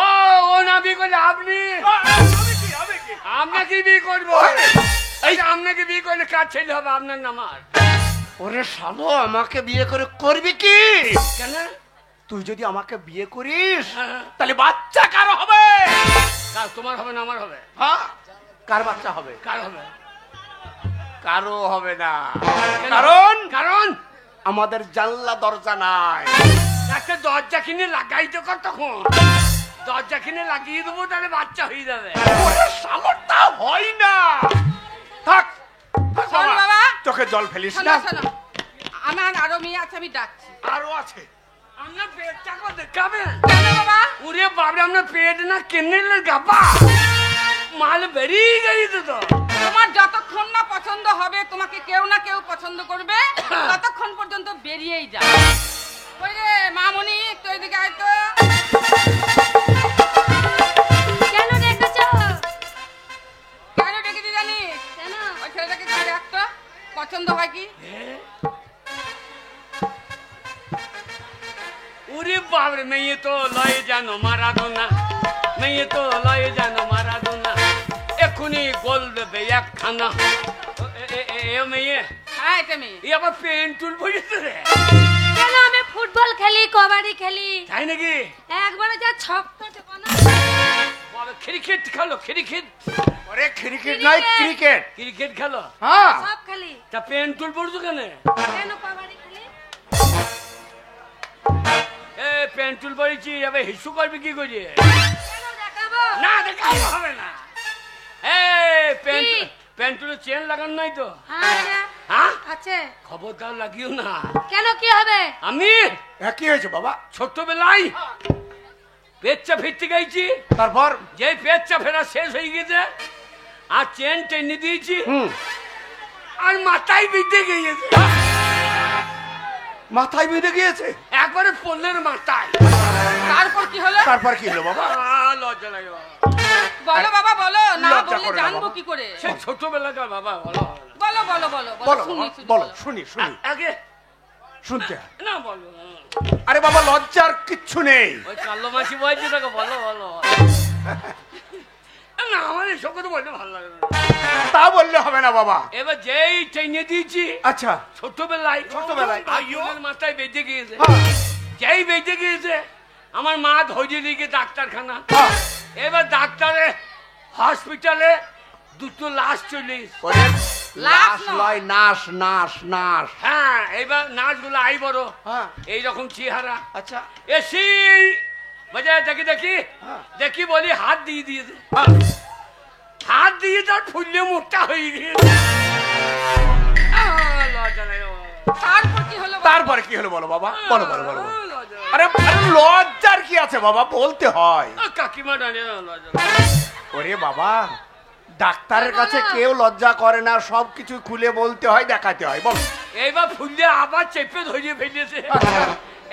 ও ও না বিয়ে করলে আপনি, আপনাকে বিয়ে করবো। এই যে আপনাকে বিয়ে করলে কার ছেলে হবে, আপনার না আমার? ওরে শালো, আমাকে বিয়ে করে করবি কি? কেন? তুই যদি আমাকে বিয়ে করিস, হ্যাঁ। তাহলে বাচ্চা কার হবে? কার, তোমার হবে না আমার হবে? হ্যাঁ, কার বাচ্চা হবে? কার হবে? কারো হবে না। কেন? কারণ কারণ আমাদের জানলা দরজা নাই। একটা দরজা কিনে লাগাইতে কর, তখন দরজা কিনে লাগিয়ে দেবো, তাহলে বাচ্চা হয়ে যাবে। ওরে শালো, তা হয় না। থাক থাক শোন বাবা, বাবা। চোখে জল ফেলিস শোনো না। শোনো, আমার আরো মেয়ে আছে, আমি ডাকছি। আরো আছে। আপনার পেটটা কো দেখাবেন? কেন বাবা? উরে বাবরে, আপনার পেট না কেনেলের গাপা মাল বেরিয়ে গেছে তো। তোমার যতক্ষণ না পছন্দ হবে, তোমাকে কেউ না কেউ পছন্দ করবে, ততক্ষণ পর্যন্ত বেরিয়েই যাও। ওই রে মামনি, একটু এদিকে আয় তো। পছন্দ হয় কি? ওরে বাবরে, মেয়ে তো লয়ে জানো মারাদোনা, মেয়ে তো লয়ে জানো মারাদোনা, এক্ষুনি গোল দেবে একখানা। এ মেয়ে, হ্যাঁ এটা মেয়ে। এই আবার পেন্টুল বসেছে রে। কেন আমি ফুটবল খেলি, কবাডি খেলি, তাই নাকি? একবারে যা ছক্কা দেবো না। বাবা ক্রিকেট খেলো, ক্রিকেট। ওরে ক্রিকেট নয়, ক্রিকেট। ক্রিকেট খেলো? হ্যাঁ। সব খেলি। তা পেন্টুল পড়ছো কেন? কেন কবাডি খেলি? এ পেন্টুল পড়েছি, এবার হিসু করবি কি করে? কেন দেখাবো? না দেখাই হবে না। এ পেন্টুলের চেন লাগানো নাই তো? হ্যাঁ আছে। হ্যাঁ, আছে। খবরদার লাগিও না। কেন কি হবে? আমি কি হয়েছে বাবা? ছোট্টবেলায় পেচ্চা ফিরতে গেছি, তারপর? যে পেচ্চা ফেরা শেষ হয়ে গেছে আর চেন টেনে দিয়েছি, আর মাথায় বিঁধে গিয়েছে। মাথায় বেঁধে গিয়েছে? একবারে পড়লেন মাথায়। তারপর কি হলো? তারপর কি হলো বাবা? লজ্জা লাগে বাবা। বলো বাবা বলো, না লজ্জা বললে করে না জানবো বাবা। কি করে? সে ছোটবেলাকার বাবা, বলো বলো বলো বলো বলো শুনি, বাবা, শুনি, বলো, বলো। শুনি শুনি। আগে শুনতে হয়। না বলো, আরে বাবা, লজ্জার কিচ্ছু নেই। ওই কালো মাসি বলছে তোকে, বলো বলো। না আমার এসব কথা বলতে ভালো লাগে না। তা বললে হবে না বাবা। এবার যেই টেনে দিয়েছি আচ্ছা। ছোটবেলায়, আইয়ো। আর মাথায় বেঁধে গিয়েছে। হ্যাঁ। যেই বেঁধে গিয়েছে আমার মা ধরিয়ে দিকে ডাক্তারখানা। হ্যাঁ। এবার ডাক্তারে হসপিটালে দুটো লাশ চলে এসেছে। ওরে, লাশ লাশ নয়। লয়, নাশ নাশ নাশ। হ্যাঁ, এবার নাচগুলো আই বড়, হ্যাঁ। এইরকম চেহারা। আচ্ছা। এসি বাজায় দেখি দেখি হ্যাঁ। দেখি বলি হাত দিয়ে দিয়েছে। হ্যাঁ। হাত দিয়ে তার ফুললে মোটা হয়ে গিয়েছে। লজ্জা লাগে বাবা। তারপর কি হলো? তারপরে কি হলো বলো বাবা, বলো বলো বলো বলো। লজ্জা লাগে। আরে আরে, লজ্জার কি আছে বাবা, বলতে হয়। কাকিমা দাঁড়িয়ে লজ্জা লাগে। ওরে বাবা, ডাক্তারের কাছে কেউ লজ্জা করে না, সবকিছু খুলে বলতে হয়, দেখাতে হয়। বল। এইবার ফুললে আবার চেপে ধরিয়ে ফেলেছে।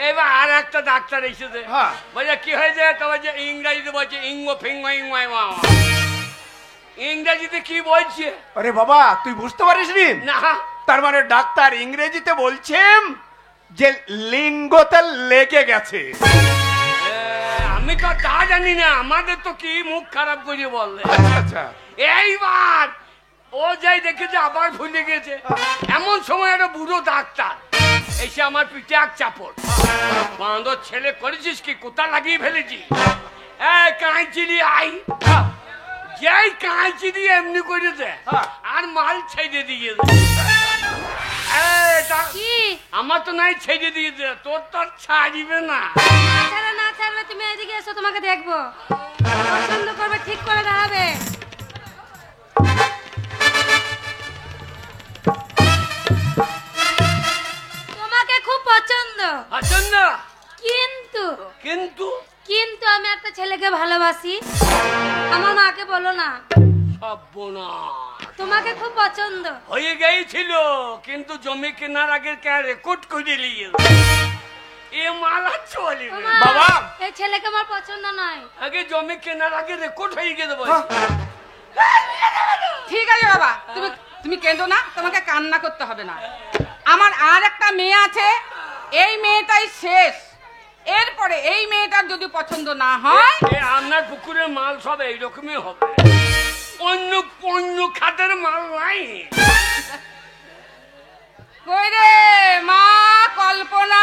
এবার আর একটা ডাক্তার এসেছে। হ্যাঁ। বলছে কি হয়েছে? তবে যে ইংরেজিতে বলছে ইঙ্গো ফিঙ্গো ইংওয়াই মা। ইংরেজিতে কি বলছে? আরে বাবা, তুই বুঝতে পারিস নি? না। তার মানে ডাক্তার ইংরেজিতে বলছেন যে লিঙ্গতে লেগে গেছে। আমি তো তা জানি না, আমাদের তো কি মুখ খারাপ করে বললে। আচ্ছা। এইবার ও যাই দেখেছে আবার ভুলে গেছে। এমন সময় একটা বুড়ো ডাক্তার এসে আমার পিঠে এক চাপড়, বাঁধর ছেলে করেছিস কি, কোথা লাগিয়ে ফেলেছি, কাঁচি দিয়ে আই। যেই কাঁচি দিয়ে এমনি করেছে আর মাল ছেড়ে দিয়েছে। কি? আমার তো নাই ছেড়ে দিয়েছে, তোর তো ছাড়িবে না। না ছাড়লে তুমি এদিকে এসো, তোমাকে দেখবো। পছন্দ করবে, ঠিক করে দেখাবে। তোমাকে খুব পছন্দ, পছন্দ? কিন্তু কিন্তু কিন্তু আমি একটা ছেলেকে ভালোবাসি। আমার মাকে বলো না। সর্বনাশ, তোমাকে খুব পছন্দ। হয়ে গিয়েছিল, কিন্তু জমি কেনার আগে রেকর্ড করে নিয়ে এ মালা চলে ও মা, বাবা। এই ছেলেকে আমার পছন্দ নয়। আগে জমি কেনার আগে রেকর্ড হয়ে গেছে। ঠিক আছে বাবা, তুমি তুমি কেঁদো না, তোমাকে কান্না করতে হবে না। আমার আর একটা মেয়ে আছে, এই মেয়েটাই শেষ। এরপরে এই মেয়েটার যদি পছন্দ না হয়, আপনার পুকুরের মাল সব এইরকমই হবে, অন্য অন্য খাতের মাল নাই। কই রে মা কল্পনা?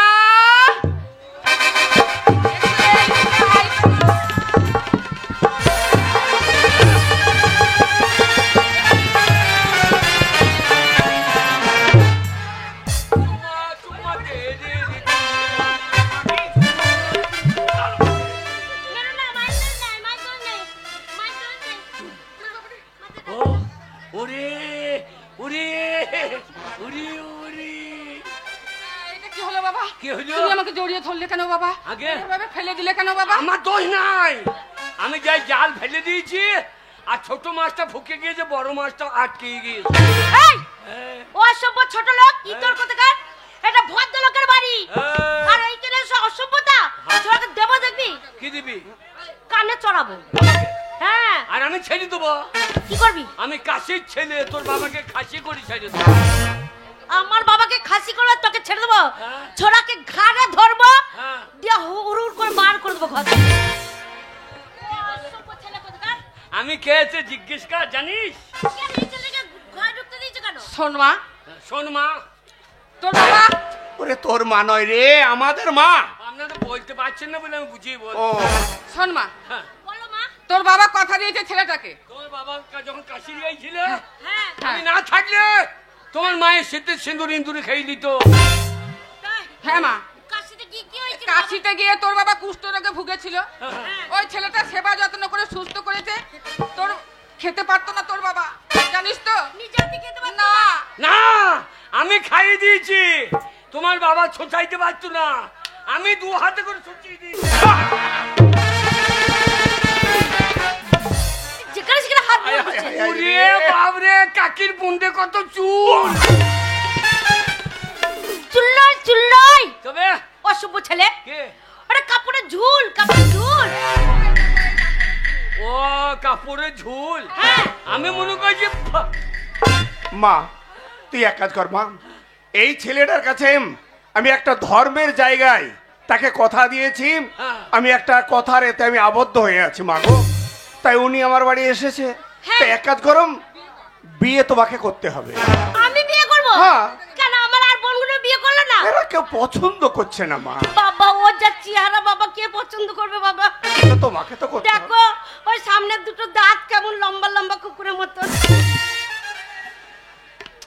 ওরে ওরে ওরে ওরে, এটা কি হলো বাবা? কি হলো? তুমি আমাকে জড়িয়ে ধরলে কেন বাবা? আগে? এভাবে ফেলে দিলে কেন বাবা? আমার দোষ নাই, আমি যাই জাল ফেলে দিয়েছি আর ছোট মাছটা ফুকে গিয়েছে, বড় মাছটা আটকে গিয়েছে। এই অসভ্য ছোট লোক, কি তোর কোথাকার? এটা ভদ্রলোকের বাড়ি, আর এইখানে অসভ্যতা। তোকে দেবো, দেখবি কি দিবি? কানে চড়াবো। হ্যাঁ, আর আমি ছেড়ে দেবো? কি করবি? আমি কাশির ছেলে, তোর বাবাকে খাসি করে ছেড়ে দেবো। আমার বাবাকে খাসি করবো, তোকে ছেড়ে দেবো, হ্যাঁ। ছোড়াকে ঘাড়ে ধরবো, হ্যাঁ। দিয়ে হুড় করে বার করে দেবো ঘর থেকে। আমি খেয়েছে জিজ্ঞেস কর, জানিস? ঘরে ঢুকতে দিয়েছো কেন? শোন মা, শোন মা, তোর বাবা ওরে তোর মা নয় রে, আমাদের মা। আপনারা বলতে পারছেন না বলে আমি বুঝিয়ে বল। ও শোন মা, হ্যাঁ, বলো মা। তোর বাবা কথা দিয়েছে ছেলেটাকে। তোমার বাবা যখন কাশি গিয়েছিল, হ্যাঁ, আমি না থাকলে তোমার মায়ের শীতের সিঁদুর ইন্দুরে খেয়ে দিত। তাই? হ্যাঁ মা, কাশিতে কি হয়েছিল? কাশিতে গিয়ে তোর বাবা কুষ্ঠ রোগে ভুগেছিল। হ্যাঁ। ওই ছেলেটা সেবা যত্ন করে সুস্থ করেছে। তোর খেতে পারতো না তোর বাবা, জানিস তো? নিজে হাতে খেতে পারতো না, না, আমি খাইয়ে দিয়েছি। তোমার বাবা ছোটাইতে পারতো না, আমি 2 হাতে করে ছুটিয়ে দিয়েছি। যেখানে সেখানে হাত আয়, দিচ্ছে। আয়, আয়। ওরে বাবরে, কাকির পুন্দে কত চুল। চুল্লই চুল্লই, তবে অসভ্য ছেলে। কে? আরে কাপড়ের ঝুল, কাপড়ের ঝুল। ও কাপড়ের ঝুল। হ্যাঁ। আমি মনে করছি মা, তুই এক কাজ কর মা, এই ছেলেটার কাছে আমি একটা ধর্মের জায়গায় তাকে কথা দিয়েছি, হ্যাঁ। আমি একটা কথার এতে আমি আবদ্ধ হয়ে আছি মা গো। তাই উনি আমার বাড়ি এসেছে, হ্যাঁ। তাই এক কাজ করুন, বিয়ে তোমাকে করতে হবে। আমি বিয়ে করবো? হ্যাঁ। কেন আমার আর বোনগুলো বিয়ে করলো না? এরা কেউ পছন্দ করছে না মা। বাবা, ও যা চেহারা, বাবা কে পছন্দ করবে বাবা? এটা তোমাকে তো করতে হবে। দেখো ওই সামনের দুটো দাঁত কেমন লম্বা লম্বা কুকুরের মতো।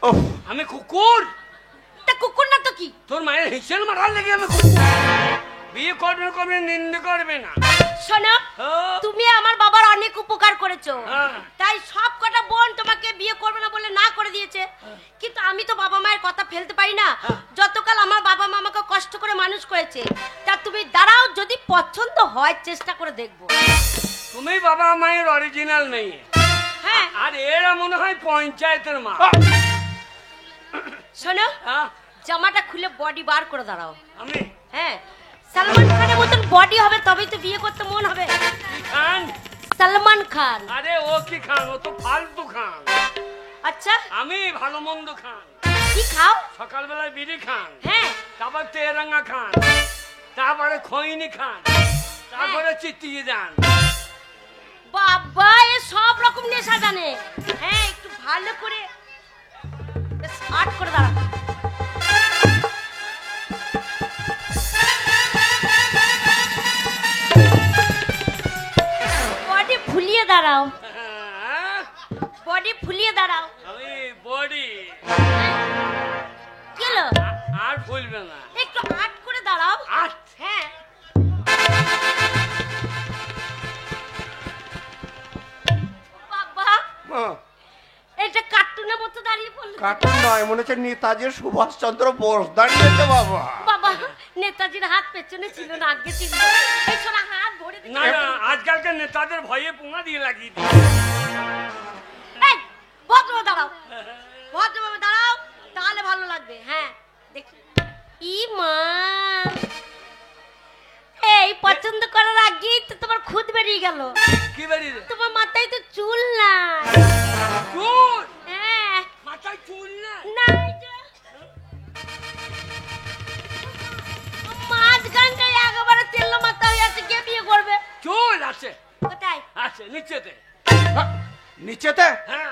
উফ, আমি কুকুর। তা কুকুর না তো কি? তোর মায়ের হিসেল মারার লেগে আমি কুকুর। বিয়ে করবে নিন্দে করবে না। শোনো, হ্যাঁ। তুমি আমার বাবার অনেক উপকার করেছো, হ্যাঁ। তাই সব কটা বোন তোমাকে বিয়ে করবে না বলে না করে দিয়েছে। কিন্তু আমি তো বাবা মায়ের কথা ফেলতে পারি না। যতকাল আমার বাবা মা আমাকে কষ্ট করে মানুষ করেছে, তা তুমি দাঁড়াও, যদি পছন্দ হয় চেষ্টা করে দেখবো। তুমি বাবা মায়ের অরিজিনাল নেই। হ্যাঁ, আর এরা মনে হয় পঞ্চায়েতের মা। শোনো, হ্যাঁ, জামাটা খুলে বডি বার করে দাঁড়াও। আমি হ্যাঁ, সালমান খানের মতন বডি হবে তবেই তো বিয়ে করতে মন হবে। কি খান? সালমান খান। আরে ও কি খান? ও তো ফালতু খান। আচ্ছা, আমি ভালো মন্দ খান। কি খাও? সকালবেলায় বিড়ি খান, হ্যাঁ, তারপর তেরাঙ্গা খান, তারপরে খৈনি খান, তারপরে চিতিয়ে যান। বাবা এ সব রকম নেশা জানে। হ্যাঁ, একটু ভালো করে আট করে দাঁড়াও। বডি ফুলিয়ে দাঁড়াও, হ্যাঁ, বডি ফুলিয়ে দাঁড়াও। আমি বডি কি হলো? আর ফুলবে না। একটু আট করে দাঁড়াও। আট। হ্যাঁ, বাবা মা, এটা কার্টুনের মতো দাঁড়িয়ে পড়লো। কার্টুন নয়, মনে হচ্ছে নেতাজি সুভাষচন্দ্র বোস দাঁড়িয়েছে বাবা। বাবা নেতাজির হাত পেছনে ছিল না, আগে ছিল। এই ছোড়া হাত ভরে দিচ্ছে। না না, আজকালকার নেতাদের ভয়ে পোঙা দিয়ে লাগিয়ে দিই। এই ভদ্রভাবে দাঁড়াও, ভদ্রভাবে দাঁড়াও, তাহলে ভালো লাগবে। হ্যাঁ, দেখি। ই মা, এই পছন্দ করার আগেই তো তোমার খুদ বেরিয়ে গেল। কি বেরিয়ে? তোমার মাথায় তো চুল নাই। চুল? হ্যাঁ, মাথায় চুল না? নাই যে। মাঝখানটায় একেবারে তেল মাথা হয়ে আছে, কে বিয়ে করবে? চুল আছে, কোথায়? আছে নিচেতে। হ্যাঁ, নিচেতে? হ্যাঁ,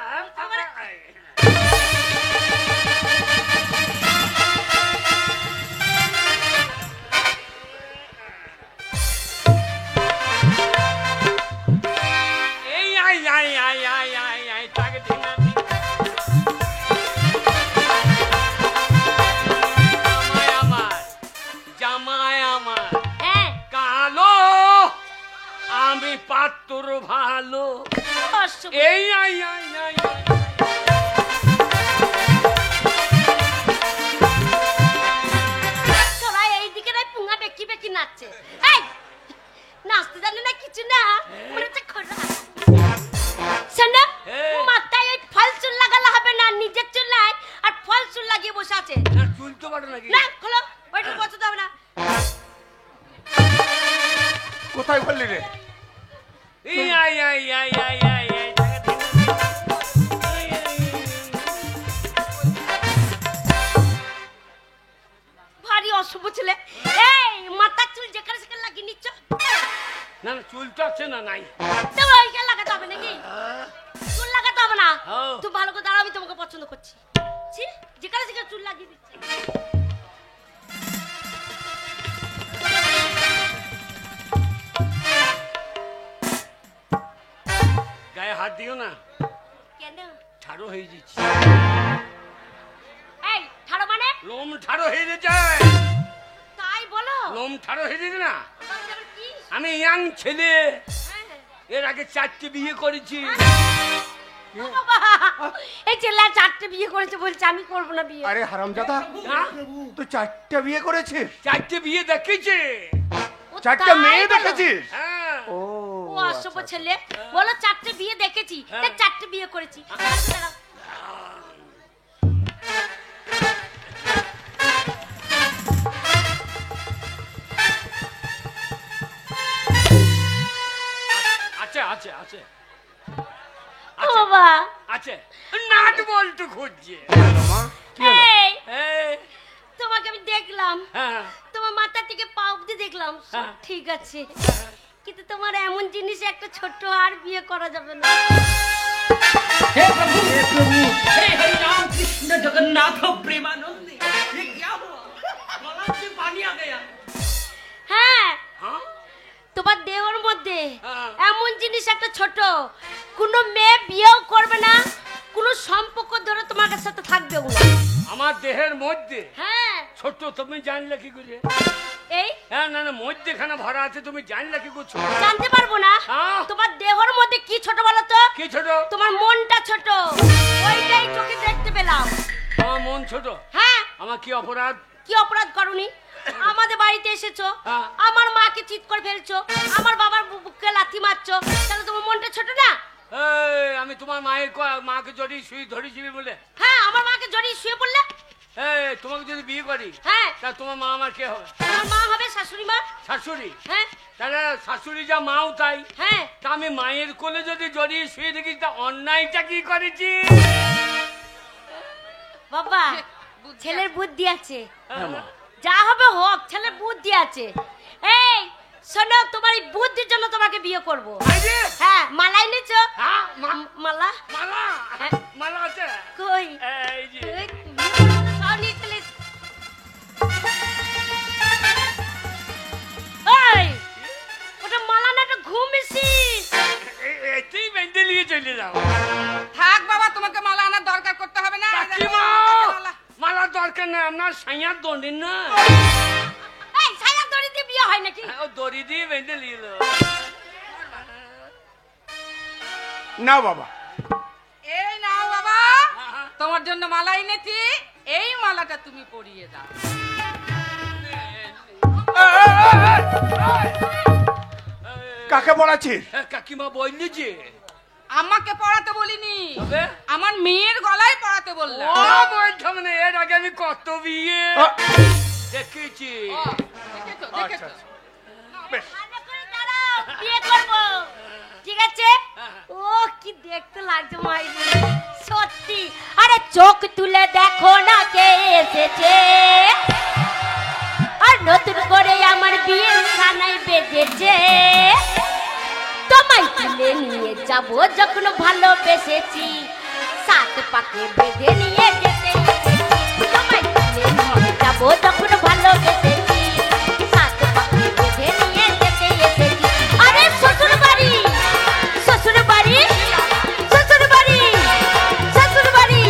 এই I I I I I I তাকে ঠিনা দি। জামাই আমার, জামাই আমার হ্যাঁ, কালো, আমি পাত্র ভালো। অসুখ। এই আই আই আই আই। সবাই এইদিকে নাই পুঙ্গা বেকি বেকি নাচছে। এই নাচতে জানে না কিছু না, মনে হচ্ছে খোঁড়া। শোনো, হ্যাঁ। মাথায় ওই ফল চুল লাগালে হবে না, নিজের চুল নাই আর ফল চুল লাগিয়ে বসে আছে। না, চুল তো পারো নাকি? না খোলো, ওইটা পছন্দ হবে না। কোথায় বললি রে? এই I I I I I I তাকে ঠিনা দি। এই, এই, এই। ছেলে। এই মাথার চুল যেখানে সেখানে লাগিয়ে নিচ্ছ। না না চুল তো আছে না নাই। তো ওইখানে লাগাতে হবে নাকি? চুল লাগাতে হবে না। তুই ভালো করে দাঁড়া, আমি তোমাকে পছন্দ করছি। ছি, যেখানে সেখানে চুল লাগিয়ে দিচ্ছে। গায়ে হাত দিও না, কেন? ঠাড়ো হয়ে যাচ্ছে। এই ঠাড়ো মানে? লোম ঠাড়ো হয়ে যায়। তাই বলো? লোম ঠাড়ো হয়ে যায় না। তাহলে আবার কি? আমি ইয়াং ছেলে, হ্যাঁ। এর আগে 4টে বিয়ে করেছি। ও বাবা, এই ছেলে 4টে বিয়ে করেছে বলছে আমি করব না বিয়ে। আরে হারামজাদা, হ্যাঁ? তুই 4টে বিয়ে করেছিস? 4টে বিয়ে দেখেছি। ও 4টে তাই মেয়ে বলো? দেখেছিস? হ্যাঁ। ও ও অসভ্য ছেলে বলো 4টে বিয়ে দেখেছি, তাই 4টে বিয়ে করেছি। দাঁড়াও। আছে আছে আছে ও বাবা, আছে। নাট বলতে খুঁজছে। এই এই, তোমাকে আমি দেখলাম, হ্যাঁ তোমার মাথা থেকে পা অব্দি দেখলাম, সব হ্যাঁ। ঠিক আছে, কিন্তু তোমার এমন জিনিস একটা ছোট্ট আর বিয়ে করা যাবে না। हे प्रभु हे हरि राम कृष्ण जगन्नाथ प्रेमानंद ये क्या हुआ गला से पानी आ गया হ্যাঁ, হ্যাঁ তোমার দেহর মধ্যে হ্যাঁ। এমন জিনিস একটা ছোট, কোনো মেয়ে বিয়েও করবে না, কোনো সম্পর্ক ধরে তোমার সাথে থাকবেও না। আমার দেহের মধ্যে হ্যাঁ, ছোট, তুমি জানলে কি করে? এই হ্যাঁ না না মধ্যেখানে ভরা আছে, তুমি জানলে কি করছো? জানতে পারবো না। হ্যাঁ। তোমার দেহর মধ্যে কি ছোট বলো তো? কি ছোট? তোমার মনটা ছোট, ওইটাই চোখে দেখতে পেলাম। আমার মন ছোট। হ্যাঁ, আমার কি অপরাধ? কি অপরাধ করনি? আমাদের বাড়িতে এসেছো, হ্যাঁ। আমার মাকে চিৎ করে ফেলছো, আমার বাবার বুকে লাথি মারছো, তাহলে তোমার মনটা ছোট না? এই, আমি তোমার মাকে জড়িয়ে শুয়ে ধরেছিলি বলে? হ্যাঁ, আমার মাকে জড়িয়ে শুয়ে পড়লে। এই, তোমাকে যদি বিয়ে করি হ্যাঁ, তা তোমার মা আমার কে হবে? আমার মা হবে শাশুড়ি মা। শাশুড়ি। হ্যাঁ তাহলে শাশুড়ি যা মাও তাই। হ্যাঁ, তা আমি মায়ের কোলে যদি জড়িয়ে শুয়ে দেখি তা অন্যায়টা কি করেছি? বাবা ছেলের বুদ্ধি আছে, হ্যাঁ। যা হবে হোক, ছেলের বুদ্ধি আছে। এই শোনো, তোমার এই বুদ্ধির জন্য তোমাকে বিয়ে করব। আরে, হ্যাঁ, মালাই নিছো? হ্যাঁ, মালা মালা হ্যাঁ। মালা আছে। কই? এই যে এই, বিয়ে করবো না, সব নিয়ে চলে এসো। এই, ওটা মালা না, একটা ঘুমিয়েছি। এতেই বেঁধে নিয়ে চলে যাও। থাক বাবা, তোমাকে মালা আনার দরকার করতে হবে না। এই দেখো, কাকিমা, আমার কাছে মালা। মালার দরকার নেই, আপনার সাইয়ার দড়ি না। এই ছায়া দড়ি দিয়ে বিয়ে হয় নাকি? ও দড়ি দিয়ে বেঁধে নিল। না বাবা, এই নাও বাবা, তোমার জন্য মালা এনেছি, এই মালাটা তুমি পরিয়ে দাও। কাকে পড়াচ্ছিস? কাকিমা বললি যে আমাকে পড়াতে বলিনি, তবে? আমার মেয়ের গলায় পড়াতে বললাম। ও বলছো মানে এর আগে আমি কত বিয়ে দেখেছি। দেখেছো, আচ্ছা দেখেছো? আচ্ছা, বেশ। ভালো করে দাঁড়াও, বিয়ে করব। ঠিক আছে? ও কি দেখতে লাগছে মাইরি, সত্যি। আরে চোখ তুলে দেখো না কে এসেছে, আর নতুন করে আমার বিয়ের সানাই বেজেছে। তোমায় তুলে নিয়ে যাব যখন ভালোবেসেছি, সাত পাকে বেঁধে নিয়ে যেতে এসেছি। তোমায় তুলে নিয়ে যাব যখন ভালোবেসেছি, সাত পাকে বেঁধে নিয়ে যেতে এসেছি। আরে শ্বশুর বাড়ি, শ্বশুর বাড়ি, শ্বশুর বাড়ি, শ্বশুর বাড়ি।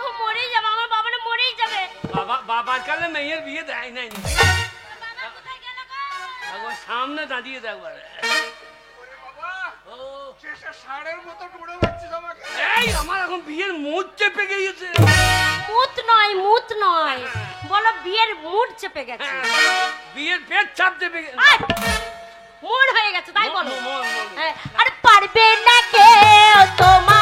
ও মরেই যাবে, আমার বাবা না মরেই যাবে। বাবার কালে মেয়ের বিয়ে দেয় নাই। বাবা কোথায় গেল গো? একবার সামনে দাঁড়িয়ে দেখবার। ও, শেষে ষাঁড়ের মতো ডুবে যাচ্ছিস আমাকে। এই আমার এখন বিয়ের মুড চেপে গিয়েছে। মুত নয়, মুত নয়, বলো বিয়ের মুড চেপে গেছে। বিয়ের পেট চাপ চেপে গেছে। আয়! মন হয়ে গেছে তাই বলো মন। হ্যাঁ, আর পারবে না কেউ তোমার